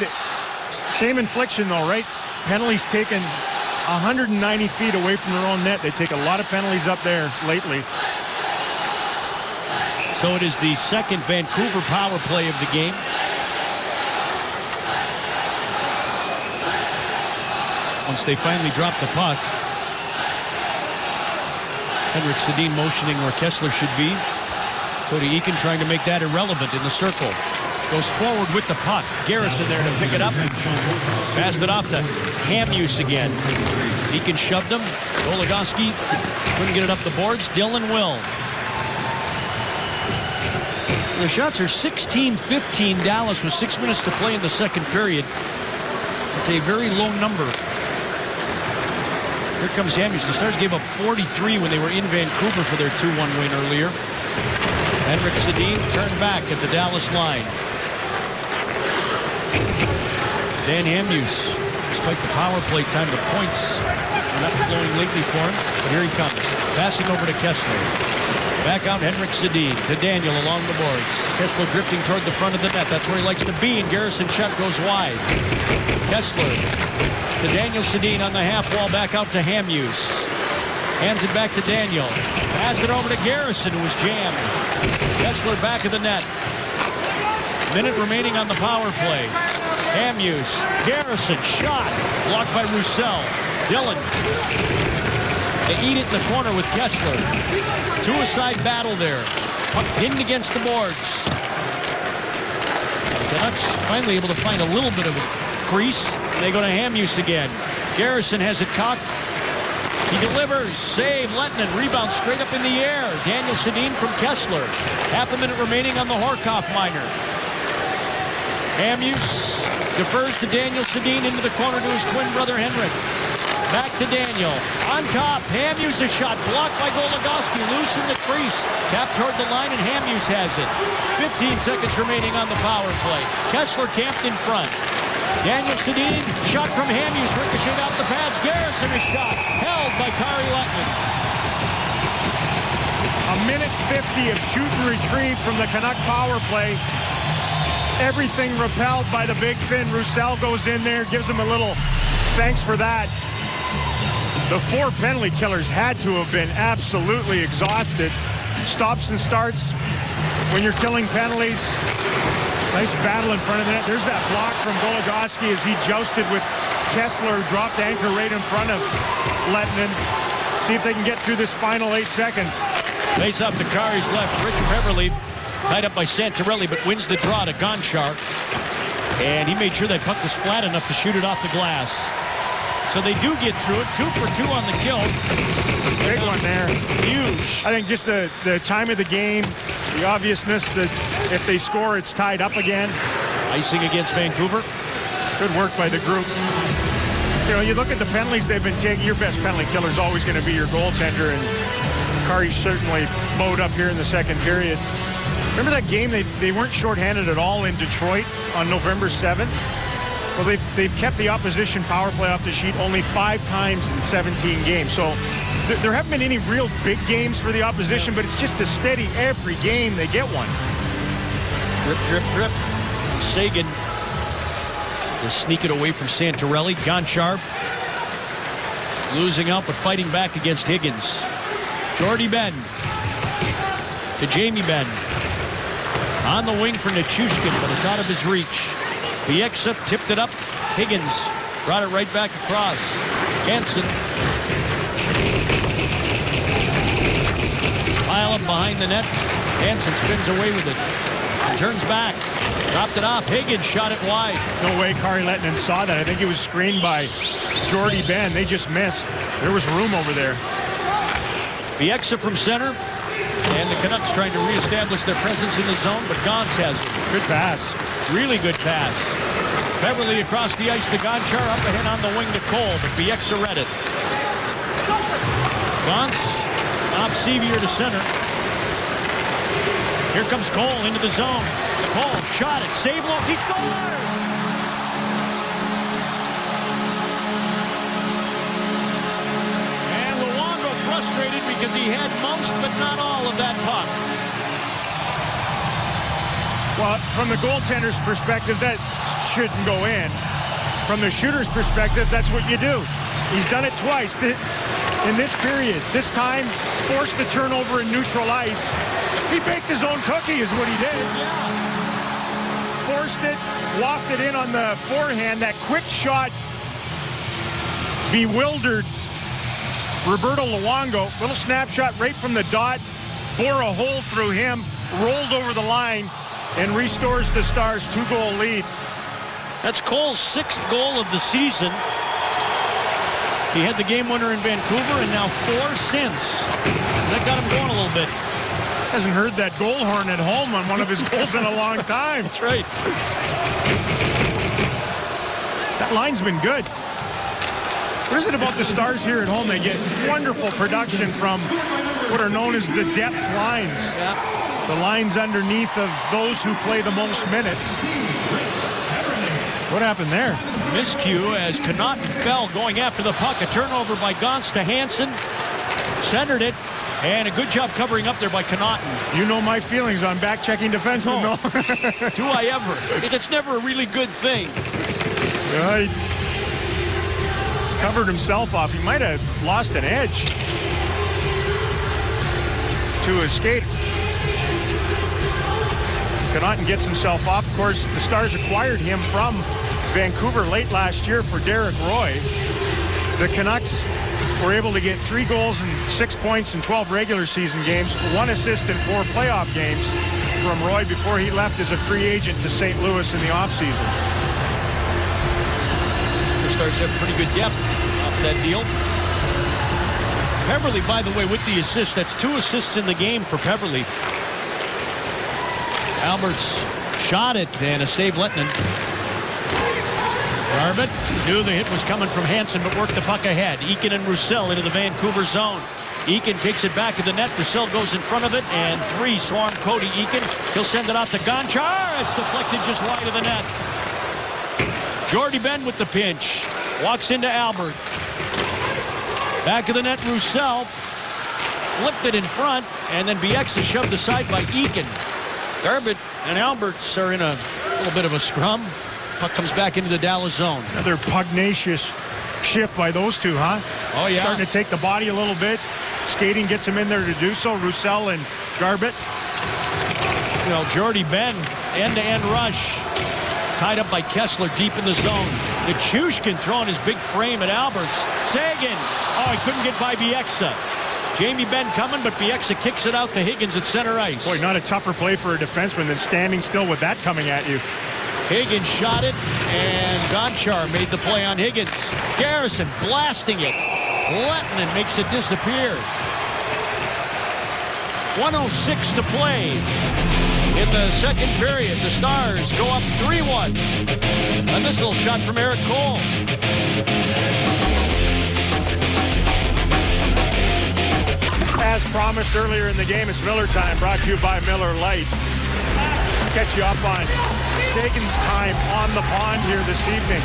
same infliction though, right? Penalties taken 190 feet away from their own net. They take a lot of penalties up there lately. So it is the second Vancouver power play of the game. Once they finally drop the puck. Henrik Sedin motioning where Kessler should be. Cody Eakin trying to make that irrelevant in the circle. Goes forward with the puck. Garrison there to pick it up. Passed it off to Hamuse again. Eakin shoved him. Goligoski couldn't get it up the boards. Dylan will. The shots are 16-15 Dallas with 6 minutes to play in the second period. It's a very low number. Here comes Hamuse. The Stars gave up 43 when they were in Vancouver for their 2-1 win earlier. Henrik Sedin turned back at the Dallas line. Dan Hamuse Despite the power play time, the points are not flowing lately for him. But here he comes. Passing over to Kessler. Back out Henrik Sedin to Daniel along the boards. Kessler drifting toward the front of the net. That's where he likes to be, and Garrison shot goes wide. Kessler to Daniel Sedin on the half wall, back out to Hamhuis. Hands it back to Daniel. Pass it over to Garrison, who was jammed. Kessler back of the net. Minute remaining on the power play. Hamhuis, Garrison, shot. Blocked by Roussel. Dillon. They eat it in the corner with Kessler. Two-a-side battle there. Puck pinned against the boards. The Canucks finally able to find a little bit of a crease. They go to Hamhuis again. Garrison has it cocked. He delivers. Save. Lettinen. Rebound straight up in the air. Daniel Sedin from Kessler. Half a minute remaining on the Horcoff minor. Hamhuis defers to Daniel Sedin into the corner to his twin brother Henrik. Back to Daniel. On top. Hamhuis a shot. Blocked by Goligoski. Loose in the crease. Tap toward the line, and Hamhuis has it. 15 seconds remaining on the power play. Kessler camped in front. Daniel Sedin, shot from Hamhuis, ricocheted off the pads. Garrison, a shot, held by Kari Lettinen. A minute 50 of shoot and retrieve from the Canuck power play. Everything repelled by the big Finn. Roussel goes in there, gives him a little thanks for that. The four penalty killers had to have been absolutely exhausted. Stops and starts when you're killing penalties. Nice battle in front of the net. There's that block from Goligoski as he jousted with Kessler, dropped anchor right in front of Lettinen. See if they can get through this final 8 seconds. Face up to Kari's left. Rich Peverley tied up by Santorelli, but wins the draw to Gonchar. And he made sure that puck was flat enough to shoot it off the glass. So they do get through it. 2 for 2 on the kill. Big one there. Huge. I think just the time of the game, the obviousness that if they score, it's tied up again. Icing against Vancouver. Good work by the group. You know, you look at the penalties they've been taking. Your best penalty killer is always going to be your goaltender, and Kari certainly bowed up here in the second period. Remember that game? They weren't shorthanded at all in Detroit on November 7th? Well, they've kept the opposition power play off the sheet only 5 times in 17 games. So there haven't been any real big games for the opposition, but it's just a steady every game they get one. Drip, drip, drip. Sagan is sneaking away from Santorelli. Gonchar losing out, but fighting back against Higgins. Jordy Benn to Jamie Benn. On the wing for Nichushkin, but it's out of his reach. Bieksa tipped it up. Higgins brought it right back across. Hansen. Pile up behind the net. Hansen spins away with it. Turns back. Dropped it off. Higgins shot it wide. No way Kari Lettinen saw that. I think it was screened by Jordy Benn. They just missed. There was room over there. Bieksa from center. And the Canucks trying to reestablish their presence in the zone, but Gons has it. Good pass. Really good pass. Beverly across the ice to Gonchar, up ahead on the wing to Cole, but Bieksa read it. Gons off Sevier to center. Here comes Cole into the zone. Cole shot it. Save low. He scores! And Luongo frustrated because he had most but not all of that puck. Well, from the goaltender's perspective, that shouldn't go in. From the shooter's perspective, that's what you do. He's done it twice in this period. This time, forced the turnover in neutral ice. He baked his own cookie is what he did. Yeah. Forced it, wafted in on the forehand. That quick shot bewildered Roberto Luongo. Little snapshot right from the dot. Bore a hole through him, rolled over the line, and restores the Stars' 2-goal lead. That's Cole's 6th goal of the season. He had the game winner in Vancouver and now 4 since. That got him going a little bit. Hasn't heard that goal horn at home on one of his goals in a long time. That's right. That line's been good. What is it about the Stars here at home? They get wonderful production from what are known as the depth lines. Yeah. The lines underneath of those who play the most minutes. What happened there? Miscue as Connaughton fell going after the puck. A turnover by Gauntz to Hansen. Centered it. And a good job covering up there by Connaughton. You know my feelings on back-checking defensemen. No. Do I ever? It's never a really good thing. Yeah, he covered himself off. He might have lost an edge to his skate. Connaughton gets himself off. Of course, the Stars acquired him from Vancouver late last year for Derek Roy. The Canucks were able to get 3 goals and 6 points in 12 regular season games, 1 assist in 4 playoff games from Roy before he left as a free agent to St. Louis in the offseason. The Stars have pretty good depth off that deal. Peverley, by the way, with the assist. That's 2 assists in the game for Peverley. Alberts shot it, and a save Lettinen. Garbutt knew the hit was coming from Hansen, but worked the puck ahead. Eakin and Roussel into the Vancouver zone. Eakin takes it back to the net. Roussel goes in front of it, and 3 swarm Cody Eakin. He'll send it out to Gonchar. It's deflected just wide of the net. Jordy Ben with the pinch. Walks into Albert. Back of the net, Roussel. Flipped it in front, and then Bieksa shoved aside by Eakin. Garbutt and Alberts are in a little bit of a scrum. Puck comes back into the Dallas zone. Another pugnacious shift by those two, huh? Oh, yeah. Starting to take the body a little bit. Skating gets him in there to do so. Roussel and Garbutt. Well, Jordy Ben, end-to-end rush. Tied up by Kessler deep in the zone. Nichushkin throwing his big frame at Alberts. Sagan. Oh, he couldn't get by Bieksa. Jamie Benn coming, but Bieksa kicks it out to Higgins at center ice. Boy, not a tougher play for a defenseman than standing still with that coming at you. Higgins shot it, and Gonchar made the play on Higgins. Garrison blasting it. Lettinen makes it disappear. 1:06 to play in the second period. The Stars go up 3-1. And this little shot from Eric Cole. As promised earlier in the game, it's Miller time, brought to you by Miller Lite. Catch you up on Sagan's time on the pond here this evening.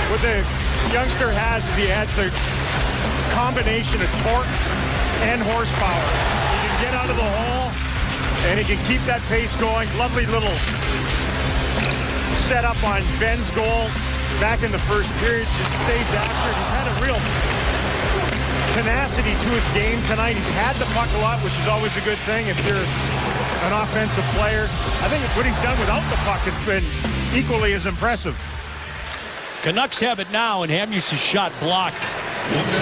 What the youngster has is he adds the combination of torque and horsepower. He can get out of the hole, and he can keep that pace going. Lovely little setup on Ben's goal back in the first period. Just stays after it. He's had a real tenacity to his game tonight. He's had the puck a lot, which is always a good thing if you're an offensive player. I think what he's done without the puck has been equally as impressive. Canucks have it now, and Hamhuis' shot blocked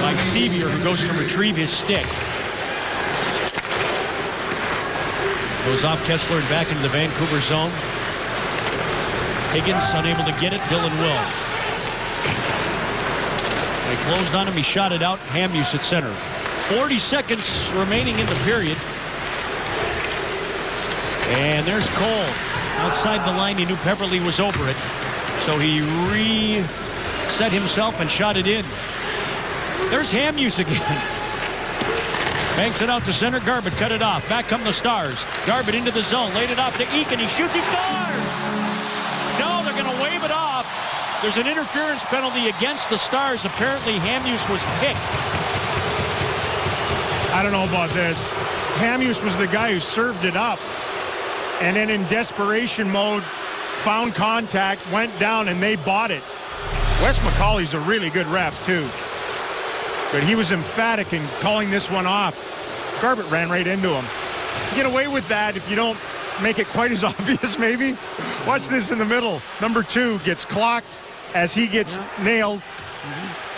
by Sevier, who goes to retrieve his stick. Goes off Kessler and back into the Vancouver zone. Higgins unable to get it. Dylan will. They closed on him. He shot it out. Hamhuis at center. 40 seconds remaining in the period. And there's Cole. Outside the line, he knew Peverley was over it. So he reset himself and shot it in. There's Hamhuis again. Banks it out to center. Garbutt cut it off. Back come the Stars. Garbutt into the zone. Laid it off to Eakin. He shoots. He scores! No, they're going to wave it off. There's an interference penalty against the Stars. Apparently, Hamhuis was picked. I don't know about this. Hamhuis was the guy who served it up, and then in desperation mode, found contact, went down, and they bought it. Wes McCauley's a really good ref, too. But he was emphatic in calling this one off. Garbutt ran right into him. You get away with that if you don't make it quite as obvious, maybe. Watch this in the middle. Number 2 gets clocked as he gets nailed.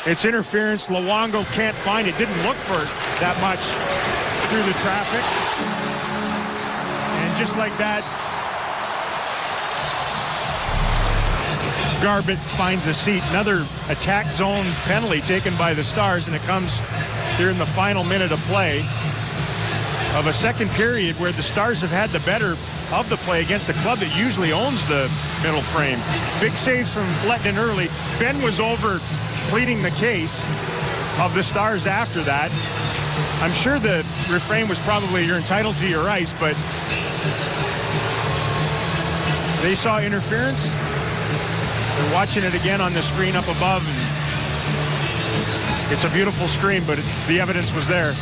It's interference. Luongo can't find it. Didn't look for it that much through the traffic. And just like that, Garbutt finds a seat. Another attack zone penalty taken by the Stars, and it comes here in the final minute of play of a second period where the Stars have had the better of the play against a club that usually owns the middle frame. Big saves from Lettinen early. Ben was over pleading the case of the Stars after that. I'm sure the refrain was probably, you're entitled to your ice, but they saw interference. They're watching it again on the screen up above. And it's a beautiful screen, but the evidence was there.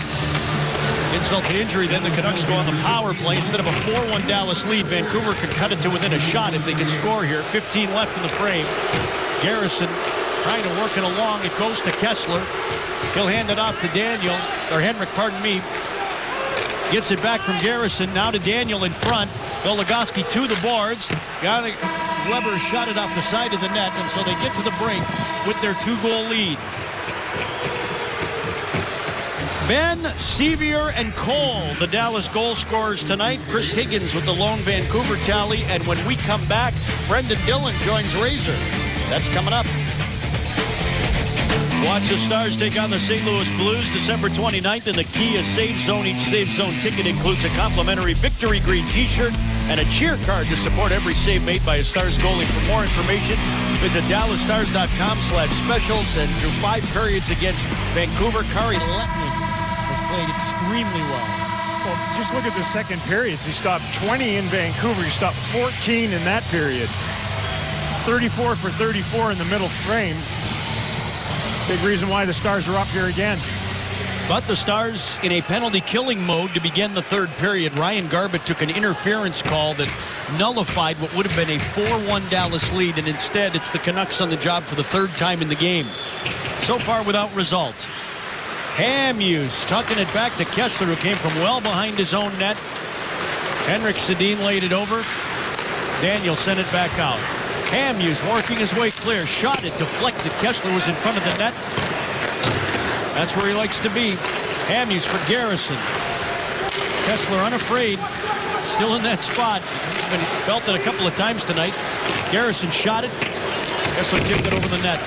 Insult to injury, then the Canucks go on the power play. Instead of a 4-1 Dallas lead, Vancouver could cut it to within a shot if they could score here. 15 left in the frame. Garrison trying to work it along. It goes to Kessler. He'll hand it off to Henrik, pardon me. Gets it back from Garrison. Now to Daniel in front. Goligoski to the boards. Weber shot it off the side of the net, and so they get to the break with their 2-goal lead. Benn, Sevier, and Cole, the Dallas goal scorers tonight. Chris Higgins with the lone Vancouver tally. And when we come back, Brendan Dillon joins Razor. That's coming up. Watch the Stars take on the St. Louis Blues December 29th in the Kia Save Zone. Each Save Zone ticket includes a complimentary Victory Green t-shirt and a cheer card to support every save made by a Stars goalie. For more information, visit DallasStars.com/specials. And through 5 periods against Vancouver, Kari Lehtonen has played extremely well. Well, just look at the second periods. He stopped 20 in Vancouver. He stopped 14 in that period. 34 for 34 in the middle frame. Big reason why the Stars are up here again. But the Stars in a penalty-killing mode to begin the third period. Ryan Garbutt took an interference call that nullified what would have been a 4-1 Dallas lead, and instead it's the Canucks on the job for the third time in the game. So far without result. Hamhuis tucking it back to Kessler, who came from well behind his own net. Henrik Sedin laid it over. Daniel sent it back out. Hamhuis working his way clear. Shot it, deflected. Kessler was in front of the net. That's where he likes to be. Hamhuis for Garrison. Kessler unafraid. Still in that spot. Been belted a couple of times tonight. Garrison shot it. Kessler kicked it over the net.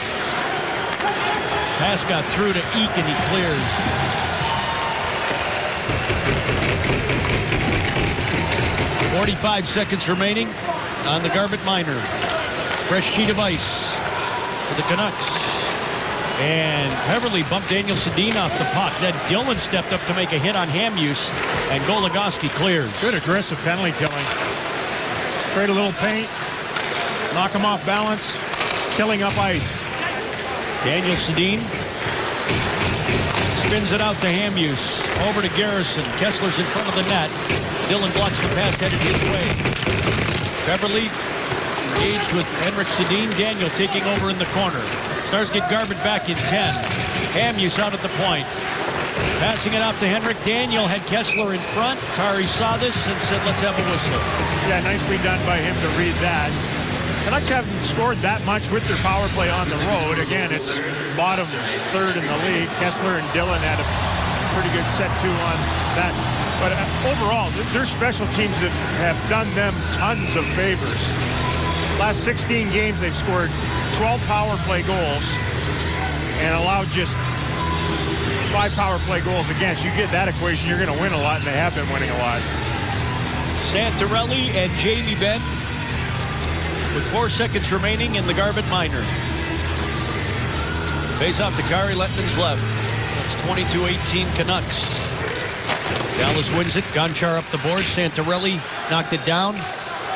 Pass got through to Eek, and he clears. .45 seconds remaining on the Garbutt minor. Fresh sheet of ice for the Canucks. And Peverley bumped Daniel Sedin off the puck. Then Dillon stepped up to make a hit on Hamhuis, and Goligoski clears. Good aggressive penalty killing. Trade a little paint, knock him off balance, killing up ice. Daniel Sedin spins it out to Hamhuis. Over to Garrison. Kessler's in front of the net. Dillon blocks the pass headed his way. Peverley engaged with Henrik Sedin. Daniel taking over in the corner. Stars get Garbutt back in 10. Hamhuis out at the point. Passing it off to Henrik. Daniel had Kessler in front. Kari saw this and said, let's have a whistle. Yeah, nicely done by him to read that. Canucks haven't scored that much with their power play on the road. Again, it's bottom third in the league. Kessler and Dillon had a pretty good set two on that. But overall, their special teams have done them tons of favors. Last 16 games, they've scored 12 power play goals and allowed just 5 power play goals against. You get that equation, you're going to win a lot, and they have been winning a lot. Santorelli and Jamie Benn with 4 seconds remaining in the Garbutt minor. Face off to Kari Lehtonen's left. That's 22-18 Canucks. Dallas wins it. Gonchar up the board. Santorelli knocked it down.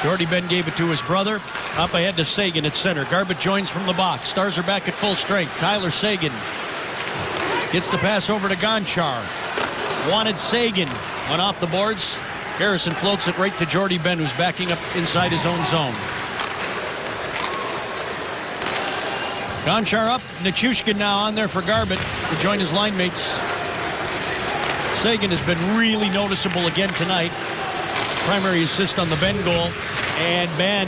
Jordy Benn gave it to his brother. Up ahead to Seguin at center. Garbutt joins from the box. Stars are back at full strength. Tyler Seguin gets the pass over to Gonchar. Wanted Seguin. Went off the boards. Harrison floats it right to Jordy Benn, who's backing up inside his own zone. Gonchar up. Nichushkin now on there for Garbutt to join his line mates. Seguin has been really noticeable again tonight. Primary assist on the Benn goal. And Benn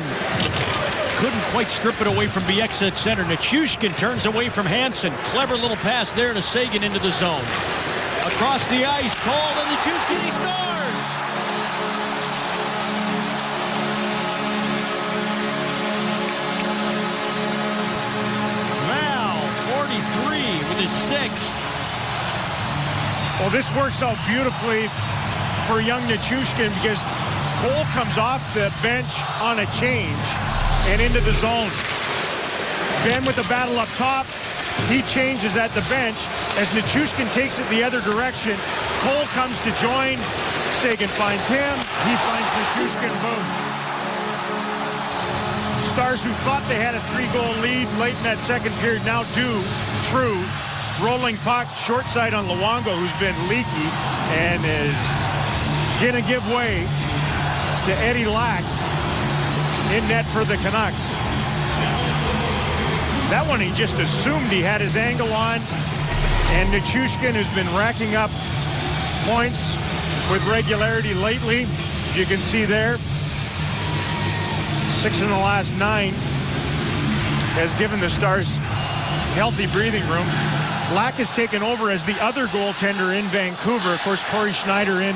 couldn't quite strip it away from Bieksa at center. Nichushkin turns away from Hansen. Clever little pass there to Seguin into the zone. Across the ice, Cole and Nichushkin, he scores! Val, 43 with his 6th. Well, this works out beautifully for young Nichushkin because Cole comes off the bench on a change and into the zone. Benn with the battle up top. He changes at the bench. As Nichushkin takes it the other direction, Cole comes to join. Seguin finds him. He finds Nichushkin. Boom. Stars, who thought they had a 3-goal lead late in that second period, now do. True. Rolling puck, short side on Luongo, who's been leaky and is going to give way to Eddie Lack in net for the Canucks. That one he just assumed he had his angle on. And Nichushkin, who's been racking up points with regularity lately, as you can see there, 6 in the last 9, has given the Stars healthy breathing room. Lack has taken over as the other goaltender in Vancouver. Of course, Corey Schneider in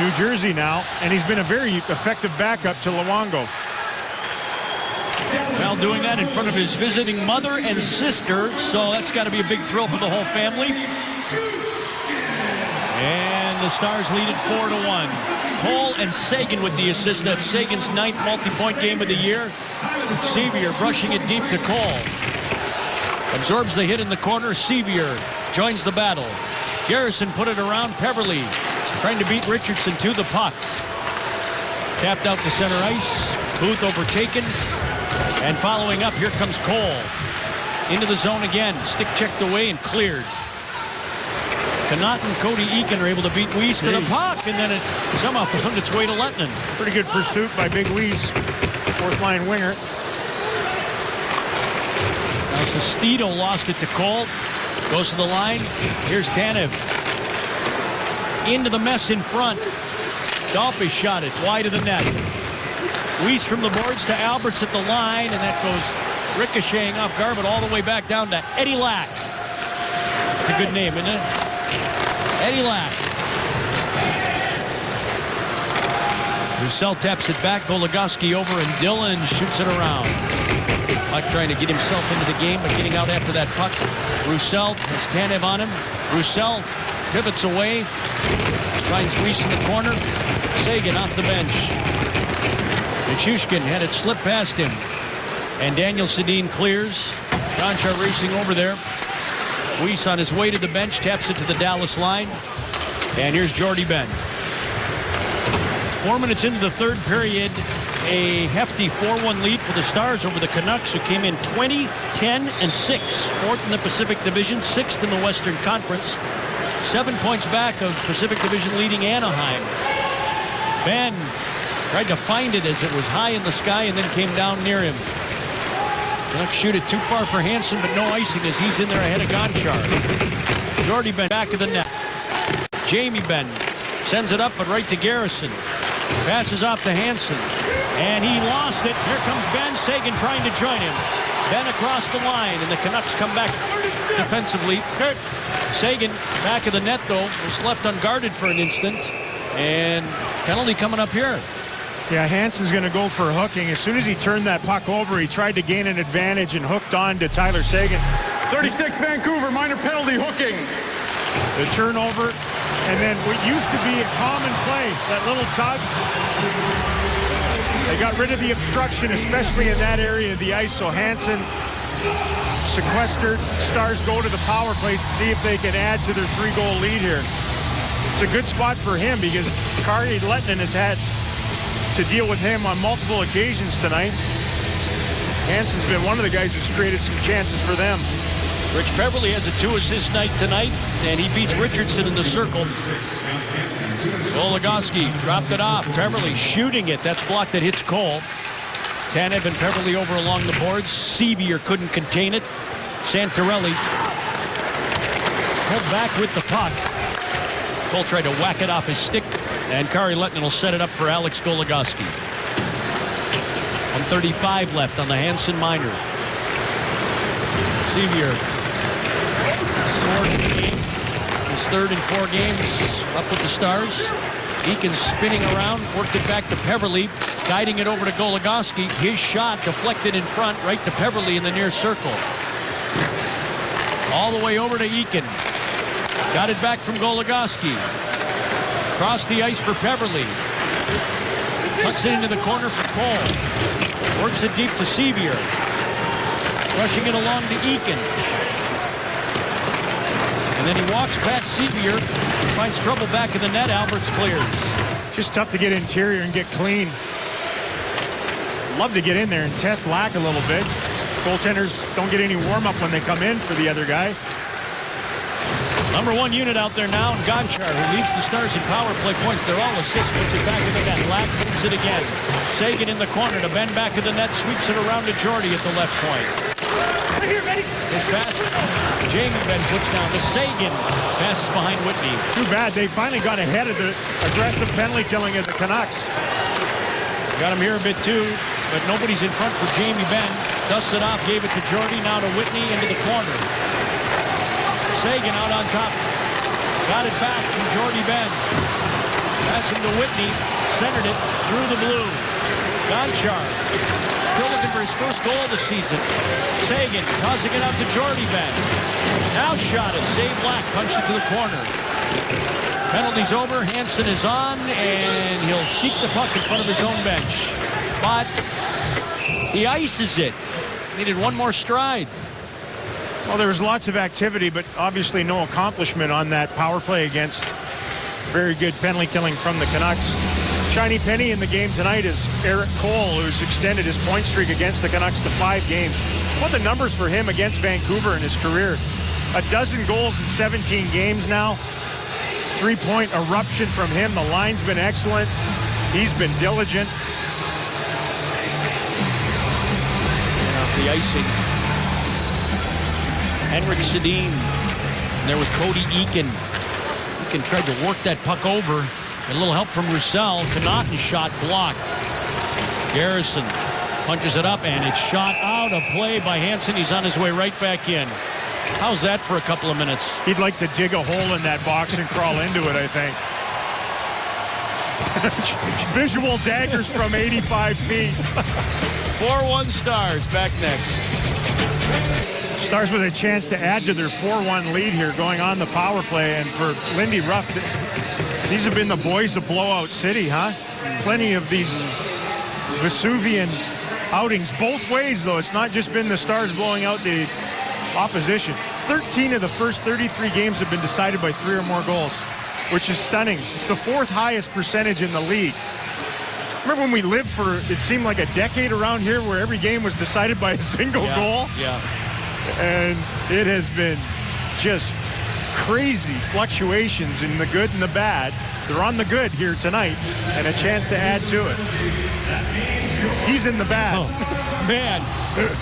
New Jersey now, and he's been a very effective backup to Luongo. Well, doing that in front of his visiting mother and sister, so that's got to be a big thrill for the whole family. And the Stars lead it 4-1. Cole and Sagan with the assist. That's Sagan's 9th multi-point game of the year. Sevier brushing it deep to Cole. Absorbs the hit in the corner. Sevier joins the battle. Garrison put it around Peverley, trying to beat Richardson to the puck. Tapped out to center ice. Booth overtaken. And following up, here comes Cole. Into the zone again. Stick checked away and cleared. Connaughton, Cody Eakin are able to beat Weiss to the puck, and then it somehow found its way to Lettinen. Pretty good pursuit by Big Weiss, fourth-line winger. Now Sestito lost it to Cole. Goes to the line. Here's Tanev. Into the mess in front. Dolphy shot it wide of the net. Weiss from the boards to Alberts at the line, and that goes ricocheting off Garbutt all the way back down to Eddie Lack. It's a good name, isn't it? Eddie Lack. Roussel taps it back. Goligoski over, and Dillon shoots it around. Lack trying to get himself into the game, but getting out after that puck. Roussel has Tanev on him. Roussel pivots away. Finds Weiss in the corner. Sagan off the bench. Nichushkin had it slip past him. And Daniel Sedin clears. Conchar racing over there. Weiss on his way to the bench, taps it to the Dallas line. And here's Jordy Ben. 4 minutes into the third period, a hefty 4-1 lead for the Stars over the Canucks, who came in 20, 10, and 6. 4th in the Pacific Division, 6th in the Western Conference. 7 points back of Pacific Division leading Anaheim. Ben tried to find it as it was high in the sky and then came down near him. Canucks shoot it too far for Hansen, but no icing as he's in there ahead of Gonchar. Jordy Ben back of the net. Jamie Ben sends it up, but right to Garrison. Passes off to Hansen. And he lost it. Here comes Ben. Sagan trying to join him. Ben across the line, and the Canucks come back defensively. Sagan back of the net, though, was left unguarded for an instant. And penalty coming up here. Yeah, Hansen's going to go for hooking. As soon as he turned that puck over, he tried to gain an advantage and hooked on to Tyler Sagan. 36 Vancouver, minor penalty, hooking. The turnover, and then what used to be a common play, that little tug. They got rid of the obstruction, especially in that area of the ice, so Hansen sequestered. Stars go to the power play to see if they can add to their 3-goal lead here. It's a good spot for him because Kari Lettinen has had to deal with him on multiple occasions tonight. Hansen's been one of the guys who's created some chances for them. Rich Peverley has a 2-assist night tonight, and he beats Richardson in the circle. Goligoski dropped it off. Peverley shooting it. That's blocked. That hits Cole. Tanev and Peverley over along the boards. Sevier couldn't contain it. Santorelli pulled back with the puck. Cole tried to whack it off his stick, and Kari Lettinen will set it up for Alex Goligoski. 1:35 left on the Hansen minor. Sevier scored in the game. His 3rd in 4 games up with the Stars. Eakin spinning around, worked it back to Peverley, guiding it over to Goligoski. His shot deflected in front, right to Peverley in the near circle. All the way over to Eakin. Got it back from Goligoski. Across the ice for Peverley. Tucks it into the corner for Cole. Works it deep to Sevier. Rushing it along to Eakin. And then he walks past Sevier. Finds trouble back in the net. Alberts clears. Just tough to get interior and get clean. love to get in there and test Lack a little bit. Goaltenders don't get any warm-up when they come in for the other guy. Number one unit out there now, Gonchar, who leads the Stars in power play points. They're all assists, puts it back in the net. Lack moves it again. Sagan in the corner to bend back of the net, sweeps it around to Jordy at the left point. His pass, Jamie Benn puts down to Sagan. Passes behind Whitney. Too bad. They finally got ahead of the aggressive penalty killing of the Canucks. Got him here a bit too, but nobody's in front for Jamie Benn. Dusts it off, gave it to Jordy, now to Whitney into the corner. Sagan out on top. Got it back from Jordy Benn. Passing to Whitney. Centered it through the blue. Gonchar still looking for his first goal of the season. Sagan tossing it out to Jordy Benn. Now shot it. Save Lack. Punched it to the corner. Penalty's over. Hansen is on, and he'll seek the puck in front of his own bench. But he ices it. Needed one more stride. Well, there was lots of activity, but obviously no accomplishment on that power play against very good penalty killing from the Canucks. Shiny penny in the game tonight is Eric Cole, who's extended his point streak against the Canucks to 5 games. What the numbers for him against Vancouver in his career? 12 goals in 17 games now. 3-point eruption from him. The line's been excellent. He's been diligent. The icing. Henrik Sedin. And there was Cody Eakin. Eakin tried to work that puck over. A little help from Roussel. Connaughton shot blocked. Garrison punches it up, and it's shot out of play by Hansen. He's on his way right back in. How's that for a couple of minutes? He'd like to dig a hole in that box and crawl into it, I think. Visual daggers from 85 feet. 4-1 Stars. Back next. Stars with a chance to add to their 4-1 lead here going on the power play. And for Lindy Ruff, these have been the boys of Blowout City, huh? Plenty of these Vesuvian outings both ways, though. It's not just been the Stars blowing out the opposition. 13 of the first 33 games have been decided by 3 or more goals, which is stunning. It's the 4th highest percentage in the league. Remember when we lived for, it seemed like a decade around here where every game was decided by a single goal? Yeah. And it has been just crazy fluctuations in the good and the bad. They're on the good here tonight and a chance to add to it. He's in the bad. Oh, man.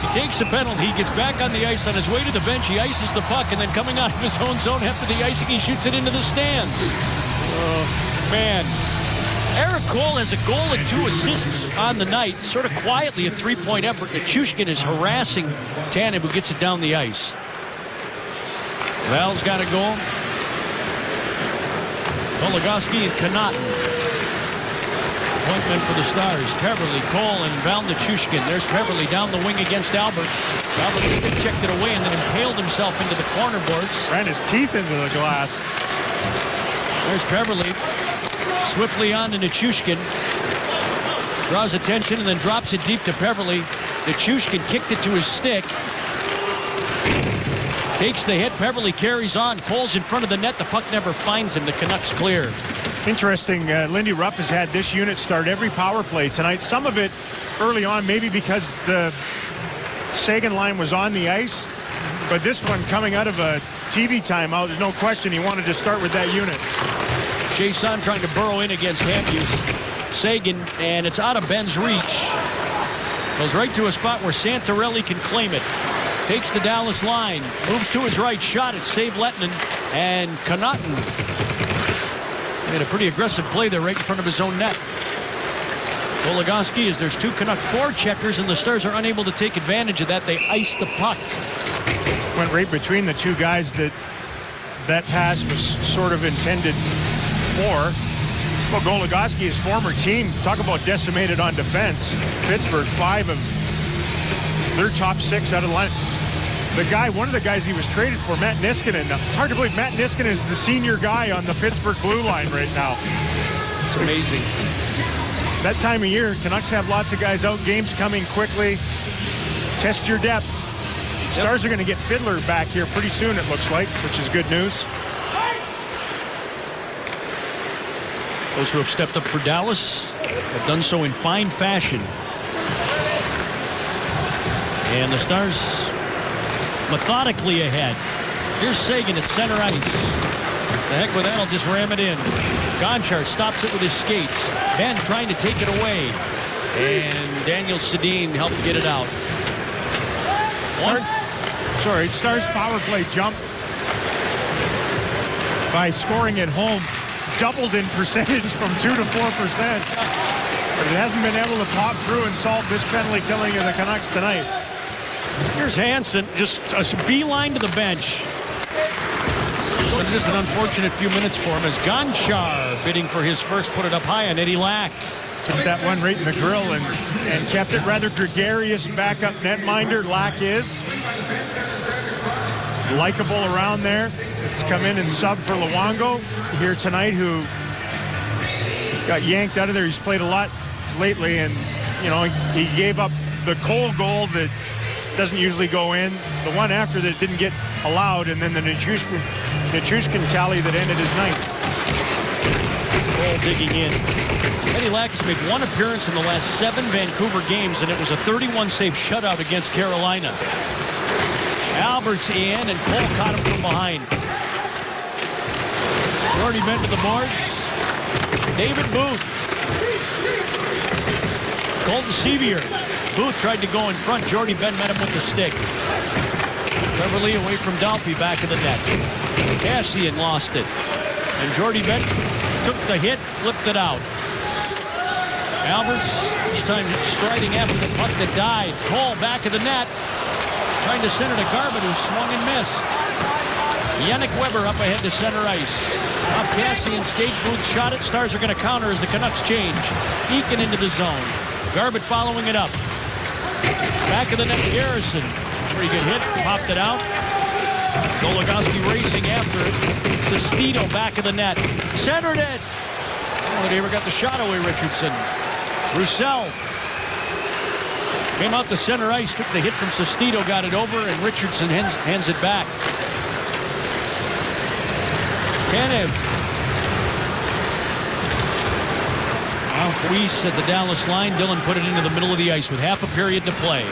He takes a penalty. He gets back on the ice on his way to the bench. He ices the puck, and then coming out of his own zone after the icing, he shoots it into the stands. Oh, man. Eric Cole has a goal and 2 assists on the night, sort of quietly a 3-point effort. Nichushkin is harassing Tanev, who gets it down the ice. Val's got a goal. Goligoski and Connaughton. Appointment for the Stars. Peverley, Cole, and Val Nichushkin. There's Peverley down the wing against Albert. Albert checked it away and then impaled himself into the corner boards. Ran his teeth into the glass. There's Peverley. Swiftly on to Nichushkin. Draws attention and then drops it deep to Peverley. Nichushkin kicked it to his stick. Takes the hit. Peverley carries on. Cole's in front of the net. The puck never finds him. The Canucks clear. Interesting. Lindy Ruff has had this unit start every power play tonight. Some of it early on, maybe because the Sagan line was on the ice. But this one coming out of a TV timeout, there's no question he wanted to start with that unit. Jason trying to burrow in against Hampus. Sagan, and it's out of Ben's reach. Goes right to a spot where Santorelli can claim it. Takes the Dallas line. Moves to his right. Shot it. Save Lettinen. And Connaughton made a pretty aggressive play there right in front of his own net. Goligoski, as there's 2 Canuck forecheckers, and the Stars are unable to take advantage of that. They ice the puck. Went right between the 2 guys that pass was sort of intended for. Well, Goligoski, his former team, talk about decimated on defense. Pittsburgh, 5 of their top 6 out of the line. The guy, one of the guys he was traded for, Matt Niskanen. It's hard to believe Matt Niskanen is the senior guy on the Pittsburgh blue line right now. It's amazing. That time of year, Canucks have lots of guys out, games coming quickly. Test your depth. Stars are going to get Fiddler back here pretty soon, it looks like, which is good news. Those who have stepped up for Dallas have done so in fine fashion. And the Stars methodically ahead. Here's Seguin at center ice. The heck with that, I'll just ram it in. Gonchar stops it with his skates. Ben trying to take it away. And Daniel Sedin helped get it out. Stars power play jump by scoring at home doubled in percentage from 2 to 4%. But it hasn't been able to pop through and solve this penalty killing of the Canucks tonight. Here's Hansen, just a beeline to the bench. So just an unfortunate few minutes for him as Gonchar bidding for his first, put it up high on Eddie Lack. Took that one right in the grill and kept it rather gregarious backup netminder. Lack is likable around there. It's come in and sub for Luongo here tonight, who got yanked out of there. He's played a lot lately, and you know, he gave up the Cole goal that doesn't usually go in, the one after that didn't get allowed, and then the Nichushkin tally that ended his night. Cole digging in. Eddie Lack has made one appearance in the last 7 Vancouver games, and it was a 31-save shutout against Carolina. Albert's in, and Cole caught him from behind. Jordy Benn to the boards. David Booth. Colton Sevier. Booth tried to go in front. Jordy Benn met him with the stick. Beverly away from Dalpy, back of the net. Cassian lost it. And Jordy Benn took the hit, flipped it out. Alberts, this time striding after the puck that died. Cole back of the net. Trying to center to Garbutt, who swung and missed. Yannick Weber up ahead to center ice. Off Cassian skate, Booth shot it. Stars are going to counter as the Canucks change. Eakin into the zone. Garbutt following it up. Back of the net, Garrison. Pretty good hit, popped it out. Goligoski racing after it. Sestito back of the net. Centered it. Oh, they ever got the shot away, Richardson. Roussel came out to center ice, took the hit from Sestito, got it over, and Richardson hands it back. Tanev. Weiss at the Dallas line. Dillon put it into the middle of the ice with half a period to play.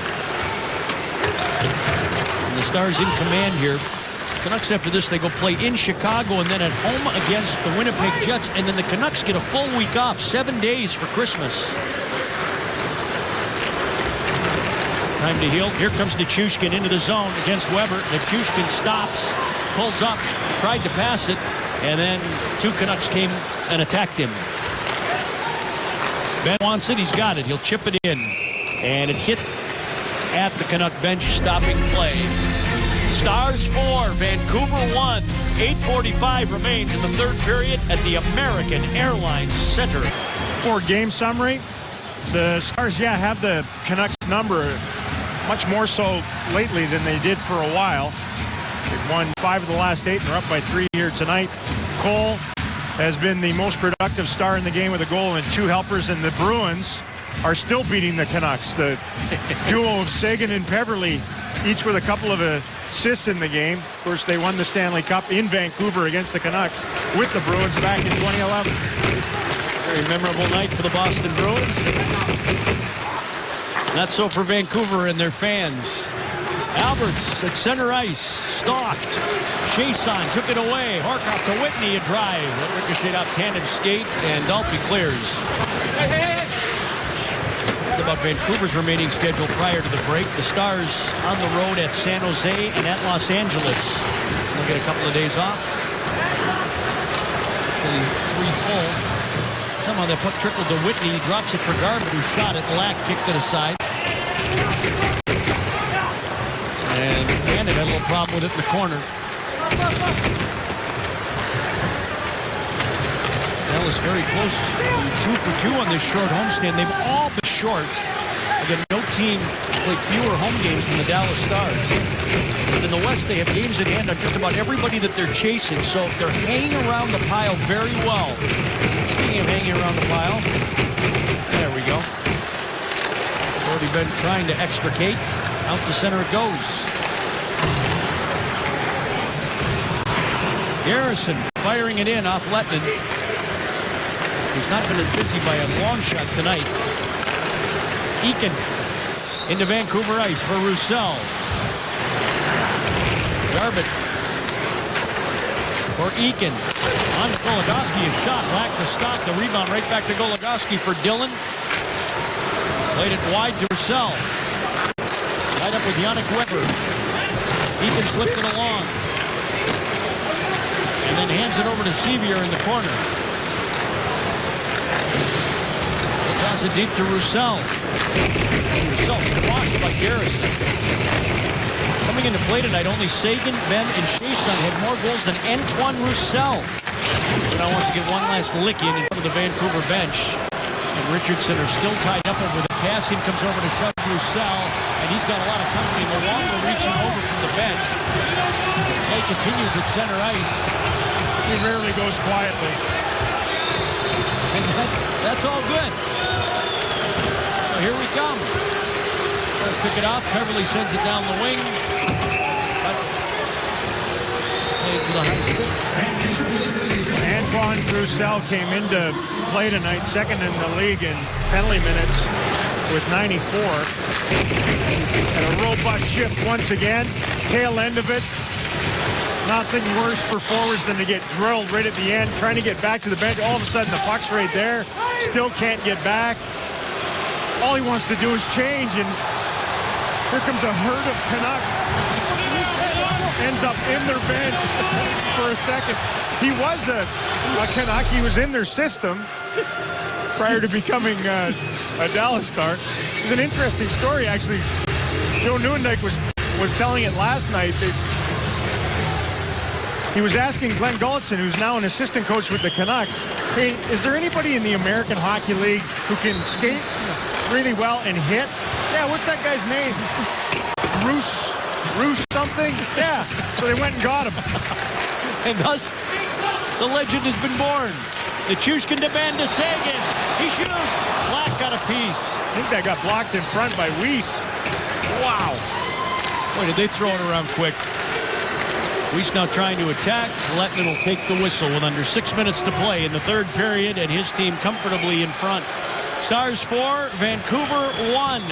And the Stars in command here. Canucks after this, they go play in Chicago and then at home against the Winnipeg Jets, and then the Canucks get a full week off, 7 days for Christmas. Time to heal. Here comes Nichushkin into the zone against Weber. Nichushkin stops, pulls up, tried to pass it, and then 2 Canucks came and attacked him. Ben wants it, he's got it. He'll chip it in. And it hit at the Canuck bench, stopping play. Stars 4, Vancouver 1. 8:45 remains in the third period at the American Airlines Center. For game summary, the Stars, have the Canucks number much more so lately than they did for a while. They've won 5 of the last 8 and are up by 3 here tonight. Cole has been the most productive Star in the game with a goal and 2 helpers, and the Bruins are still beating the Canucks. The duo of Seguin and Peverley, each with a couple of assists in the game. Of course, they won the Stanley Cup in Vancouver against the Canucks with the Bruins back in 2011. Very memorable night for the Boston Bruins. Not so for Vancouver and their fans. Alberts at center ice, stalked. Chason took it away. Horkoff to Whitney, a drive. That ricocheted off Tanev's skate, and Dalpy clears. About Vancouver's remaining schedule prior to the break. The Stars on the road at San Jose and at Los Angeles. They'll get a couple of days off. Actually, 3 full. Somehow that puck trickled to Whitney. He drops it for Garbutt, who shot it. Lack kicked it aside. And Tanev had a little problem with it in the corner. Dallas very close to 2 for 2 on this short homestand. They've all been short. Again, no team played fewer home games than the Dallas Stars. But in the West, they have games at hand on just about everybody that they're chasing. So they're hanging around the pile very well. Speaking of hanging around the pile, there we go. Already been trying to extricate. Out to center it goes. Garrison firing it in off Lettman. He's not been as busy by a long shot tonight. Eakin Into Vancouver ice for Roussel. Garbett for Eakin. On to Goligoski. A shot. Lack to stop. The rebound right back to Goligoski for Dillon. Played it wide to Roussel. Tied up with Yannick Weber. Eakin slipped it along. And then hands it over to Sevier in the corner. He'll toss it deep to Roussel. Roussel squashed by Garrison. Coming into play tonight, only Sagan, Ben, and Chiasson had more goals than Antoine Roussel. Now wants to get one last lick in front of the Vancouver bench. And Richardson are still tied up over the Cassian comes over to shove Roussel, and he's got a lot of company. Luongo reaching over from the bench. As play continues at center ice. He rarely goes quietly. And that's all good. So here we come. Let's pick it off. Beverly sends it down the wing. Played to the high stick. Antoine Roussel came into play tonight, second in the league in penalty minutes with 94. And a robust shift once again. Tail end of it. Nothing worse for forwards than to get drilled right at the end, trying to get back to the bench. All of a sudden, the puck's right there. Still can't get back. All he wants to do is change, and here comes a herd of Canucks. Ends up in their bench for a second. He was a Canuck. He was in their system prior to becoming a Dallas Star. It was an interesting story, actually. Joe Nieuwendyk was telling it last night. He was asking Glenn Gulletson, who's now an assistant coach with the Canucks, hey, is there anybody in the American Hockey League who can skate really well and hit? Yeah, what's that guy's name? Roos something? Yeah. So they went and got him. And thus, the legend has been born. The Chushkin to Van de Sagan. He shoots. Black got a piece. I think that got blocked in front by Weiss. Wow. Boy, did they throw it around quick. Weiss now trying to attack. Lettman will take the whistle with under 6 minutes to play in the third period, and his team comfortably in front. Stars 4, Vancouver 1.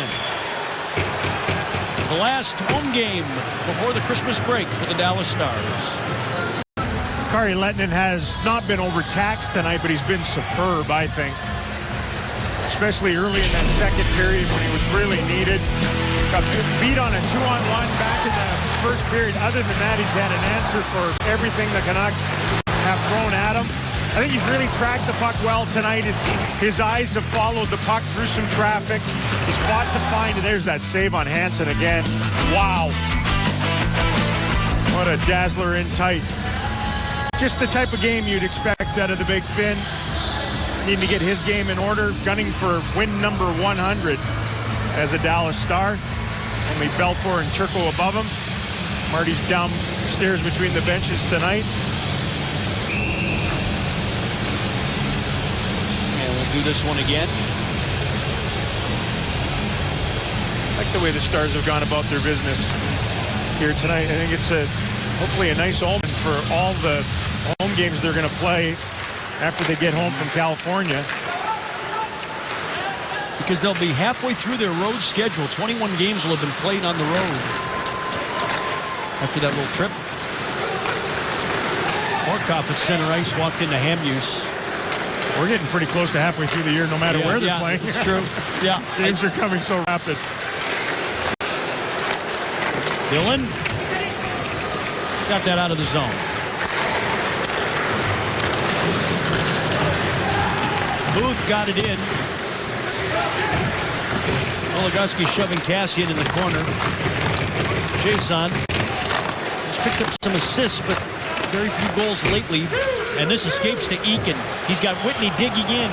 The last home game before the Christmas break for the Dallas Stars. Kari Lettinen has not been overtaxed tonight, but he's been superb, I think. Especially early in that second period when he was really needed. Got beat on a 2-on-1 back in the first period. Other than that, he's had an answer for everything the Canucks have thrown at him. I think he's really tracked the puck well tonight. His eyes have followed the puck through some traffic. He's fought to find it. There's that save on Hansen again. Wow. What a dazzler in tight. Just the type of game you'd expect out of the Big Finn. Needing to get his game in order. Gunning for win number 100 as a Dallas Star. Only Belfour and Turco above him. Marty's downstairs between the benches tonight. And we'll do this one again. I like the way the Stars have gone about their business here tonight. I think it's hopefully a nice omen for all the home games they're going to play after they get home from California. Because they'll be halfway through their road schedule. 21 games will have been played on the road after that little trip. Morkov at center ice walked into Hamuse. We're getting pretty close to halfway through the year, no matter where they're playing. It's true. Yeah. Games are coming so rapid. Dillon got that out of the zone. Booth got it in. Goligoski shoving Cassian in the corner. Chiasson has picked up some assists, but very few goals lately. And this escapes to Eakin. He's got Whitney digging in.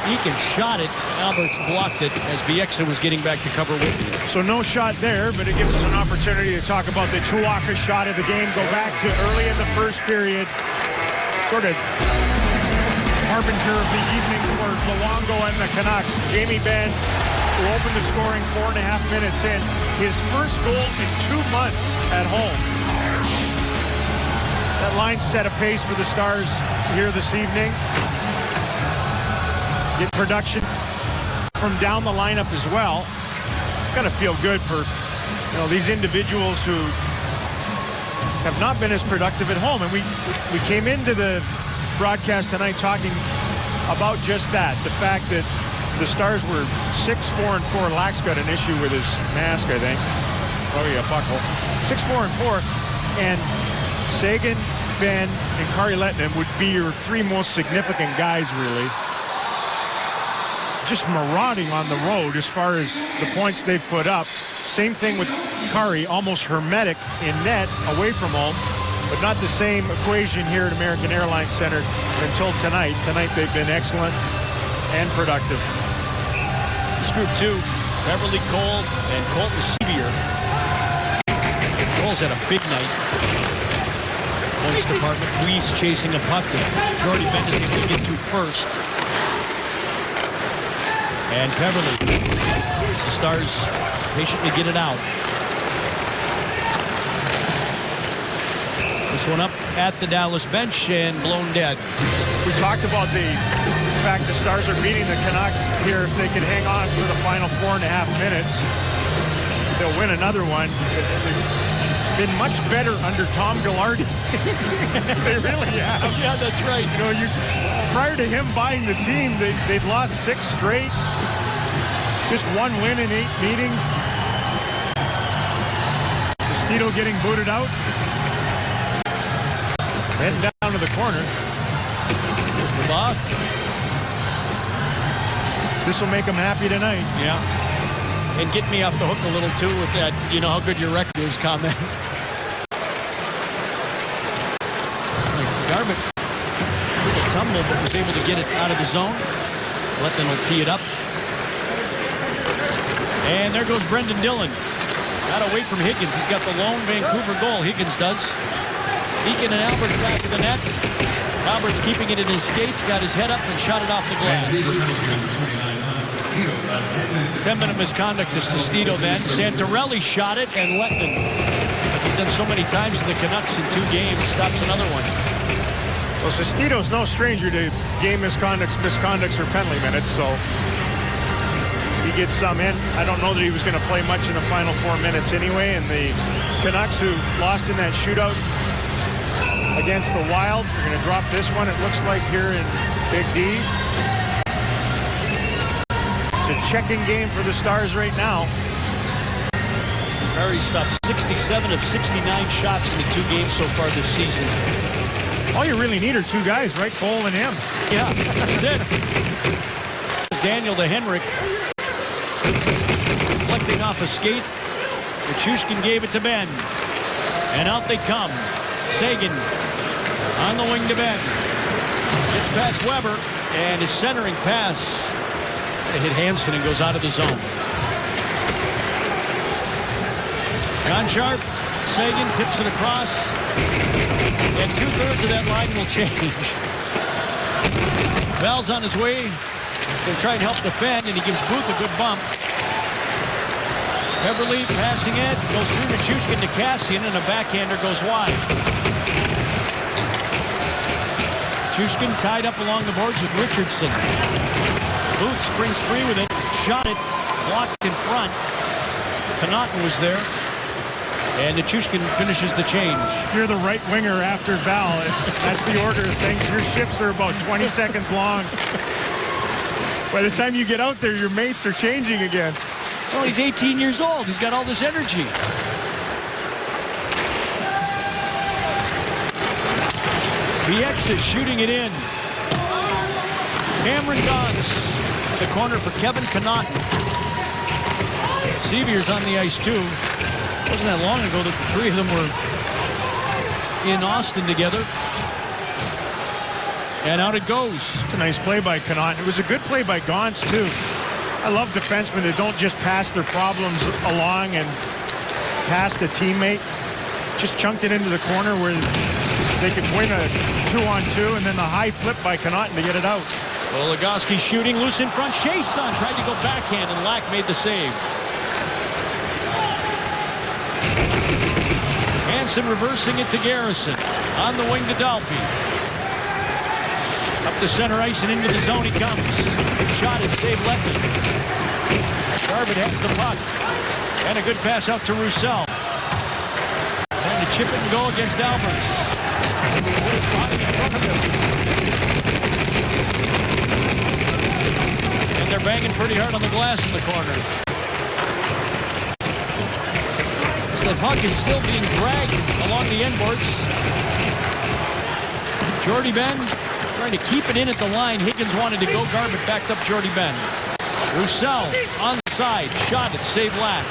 Eakin shot it. Alberts blocked it as Bieksa was getting back to cover Whitney. So no shot there, but it gives us an opportunity to talk about the Tuaka shot of the game. Go back to early in the first period. Sort of harbinger of the evening for Luongo and the Canucks. Jamie Benn, who opened the scoring 4.5 minutes in. His first goal in 2 months at home. That line set a pace for the Stars here this evening. Get production from down the lineup as well. got to feel good for these individuals who have not been as productive at home. And we came into the broadcast tonight talking about just that, the fact that the Stars were 6-4-4. Lack's got an issue with his mask, I think. Oh yeah, buckle. 6-4-4, and Seguin, Ben, and Kari Lehtinen would be your three most significant guys, really. Just marauding on the road as far as the points they've put up. Same thing with Kari, almost hermetic in net away from home, but not the same equation here at American Airlines Center until tonight. Tonight they've been excellent and productive. This group two, Beverly Cole and Colton Sevier. Cole's had a big night. Points department, Weiss chasing a puck that Jordy Bennett is able to get to first. And Beverly, the Stars patiently get it out. This one up at the Dallas bench and blown dead. We talked about the fact the Stars are beating the Canucks here. If they can hang on for the final 4.5 minutes, they'll win another one. They've been much better under Tom Gillardi. They really have. Yeah, that's right. Prior to him buying the team, they'd lost 6 straight. Just 1 win in 8 meetings. Sestito getting booted out. Heading down to the corner. Here's the boss. This will make him happy tonight. Yeah. And get me off the hook a little, too, with that, how good your record is comment. Garbutt with a tumble, but was able to get it out of the zone. Lehtinen will tee it up. And there goes Brendan Dillon. Got away from Higgins. He's got the lone Vancouver goal. Higgins does. Eakin and Alberts back to the net. Alberts keeping it in his skates, got his head up and shot it off the glass. 10-minute misconduct to Sestito then. Santorelli shot it, and Lehtinen, like he's done so many times to the Canucks in 2 games, stops another one. Well, Sestito's no stranger to game misconducts, or penalty minutes, so he gets some in. I don't know that he was going to play much in the final 4 minutes anyway, and the Canucks, who lost in that shootout against the Wild, are going to drop this one, it looks like, here in Big D. It's a checking game for the Stars right now. Prairie stopped 67 of 69 shots in the 2 games so far this season. All you really need are 2 guys, right? Cole and him. Yeah, that's it. Daniel to Henrik. Reflecting off a skate. Nichushkin gave it to Ben. And out they come. Seguin on the wing to Ben. Gets past Weber. And his centering pass. It hit Hansen and goes out of the zone. Gonchar, Seguin tips it across. And 2/3 of that line will change. Bell's on his way. They try and help defend, and he gives Booth a good bump. Beverly passing it, goes through Nichushkin to Kassian, and a backhander goes wide. Nichushkin tied up along the boards with Richardson. Booth springs free with it, shot it, blocked in front. Connaughton was there. And Nichushkin finishes the change. You're the right winger after Val. That's the order of things. Your shifts are about 20 seconds long. By the time you get out there, your mates are changing again. Well, he's 18 years old. He's got all this energy. BX is shooting it in. Cameron Dons, the corner for Kevin Connaughton. Sevier's on the ice, too. Wasn't that long ago that the 3 of them were in Austin together. And out it goes. It's a nice play by Connaughton. It was a good play by Gauntz, too. I love defensemen that don't just pass their problems along and pass to teammate. Just chunked it into the corner where they could win a 2-on-2, and then the high flip by Connaughton to get it out. Well, Legoski shooting loose in front. Chiasson tried to go backhand, and Lack made the save. Hansen reversing it to Garrison. On the wing to Dalby. Up the center ice and into the zone he comes. Shot it, saved Lehtinen. Garbett has the puck. And a good pass out to Roussel. Trying to chip it and go against Alvarez. And they're banging pretty hard on the glass in the corner. So the puck is still being dragged along the end boards. Jordy Ben trying to keep it in at the line. Higgins wanted to go. Garbett backed up Jordy Ben. Roussel onside. Shot it. Save Lack.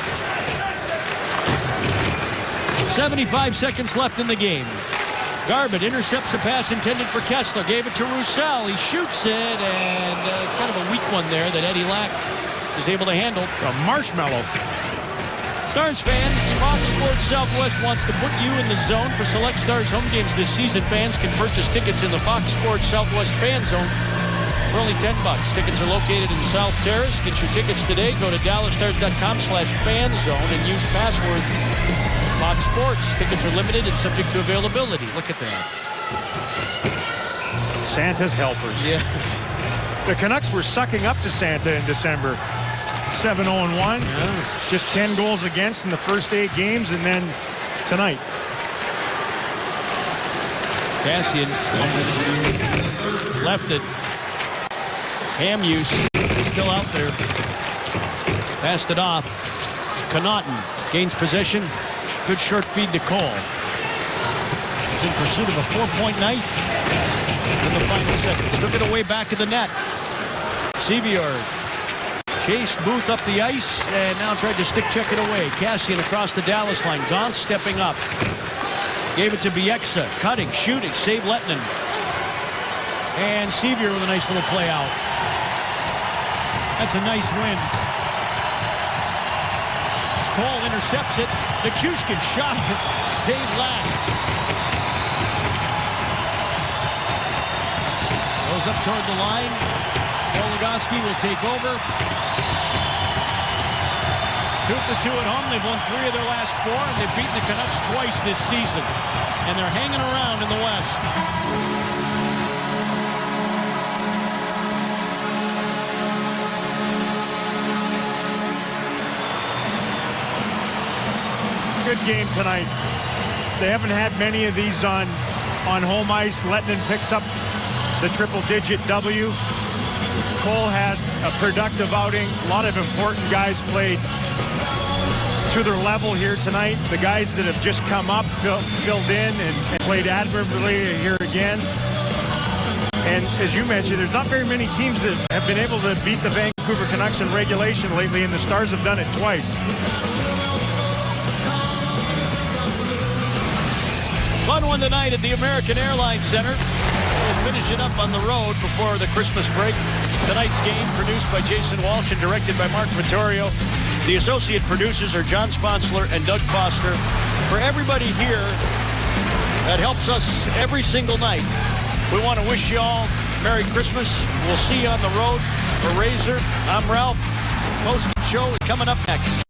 75 seconds left in the game. Garbett intercepts a pass intended for Kessler. Gave it to Roussel. He shoots it, and kind of a weak one there that Eddie Lack is able to handle. A marshmallow. Stars fans, Fox Sports Southwest wants to put you in the zone for select Stars home games this season. Fans can purchase tickets in the Fox Sports Southwest fan zone for only $10. Tickets are located in South Terrace. Get your tickets today. Go to dallasstars.com/fanzone and use password Fox Sports. Tickets are limited and subject to availability. Look at that. Santa's helpers. Yes. The Canucks were sucking up to Santa in December. 7-0-1. Yeah. Just 10 goals against in the first 8 games, and then tonight. Kassian left it. Hamuse still out there. Passed it off. Connaughton gains possession. Good short feed to Cole. He's in pursuit of a 4-point night in the final seconds. Took it away back of the net. Sevier chased Booth up the ice and now tried to stick check it away. Kassian across the Dallas line. Gaunt stepping up. Gave it to Bieksa. Cutting, shooting, save Lettinen. And Sevier with a nice little play out. That's a nice win. As Cole intercepts it. Nichushkin shot. Save Lack. Goes up toward the line. Goligoski will take over. 2 for 2 at home. They've won 3 of their last 4, and they've beaten the Canucks twice this season. And they're hanging around in the West. Good game tonight. They haven't had many of these on home ice. Lettinen picks up the triple-digit W. Cole had a productive outing. A lot of important guys played to their level here tonight. The guys that have just come up filled in and played admirably here again. And as you mentioned, there's not very many teams that have been able to beat the Vancouver Canucks in regulation lately, and the Stars have done it twice. Fun one tonight at the American Airlines Center. We'll finish it up on the road before the Christmas break. Tonight's game produced by Jason Walsh and directed by Mark Vittorio. The associate producers are John Sponsler and Doug Foster. For everybody here that helps us every single night, we want to wish you all Merry Christmas. We'll see you on the road for Razor. I'm Ralph. Post-game show coming up next.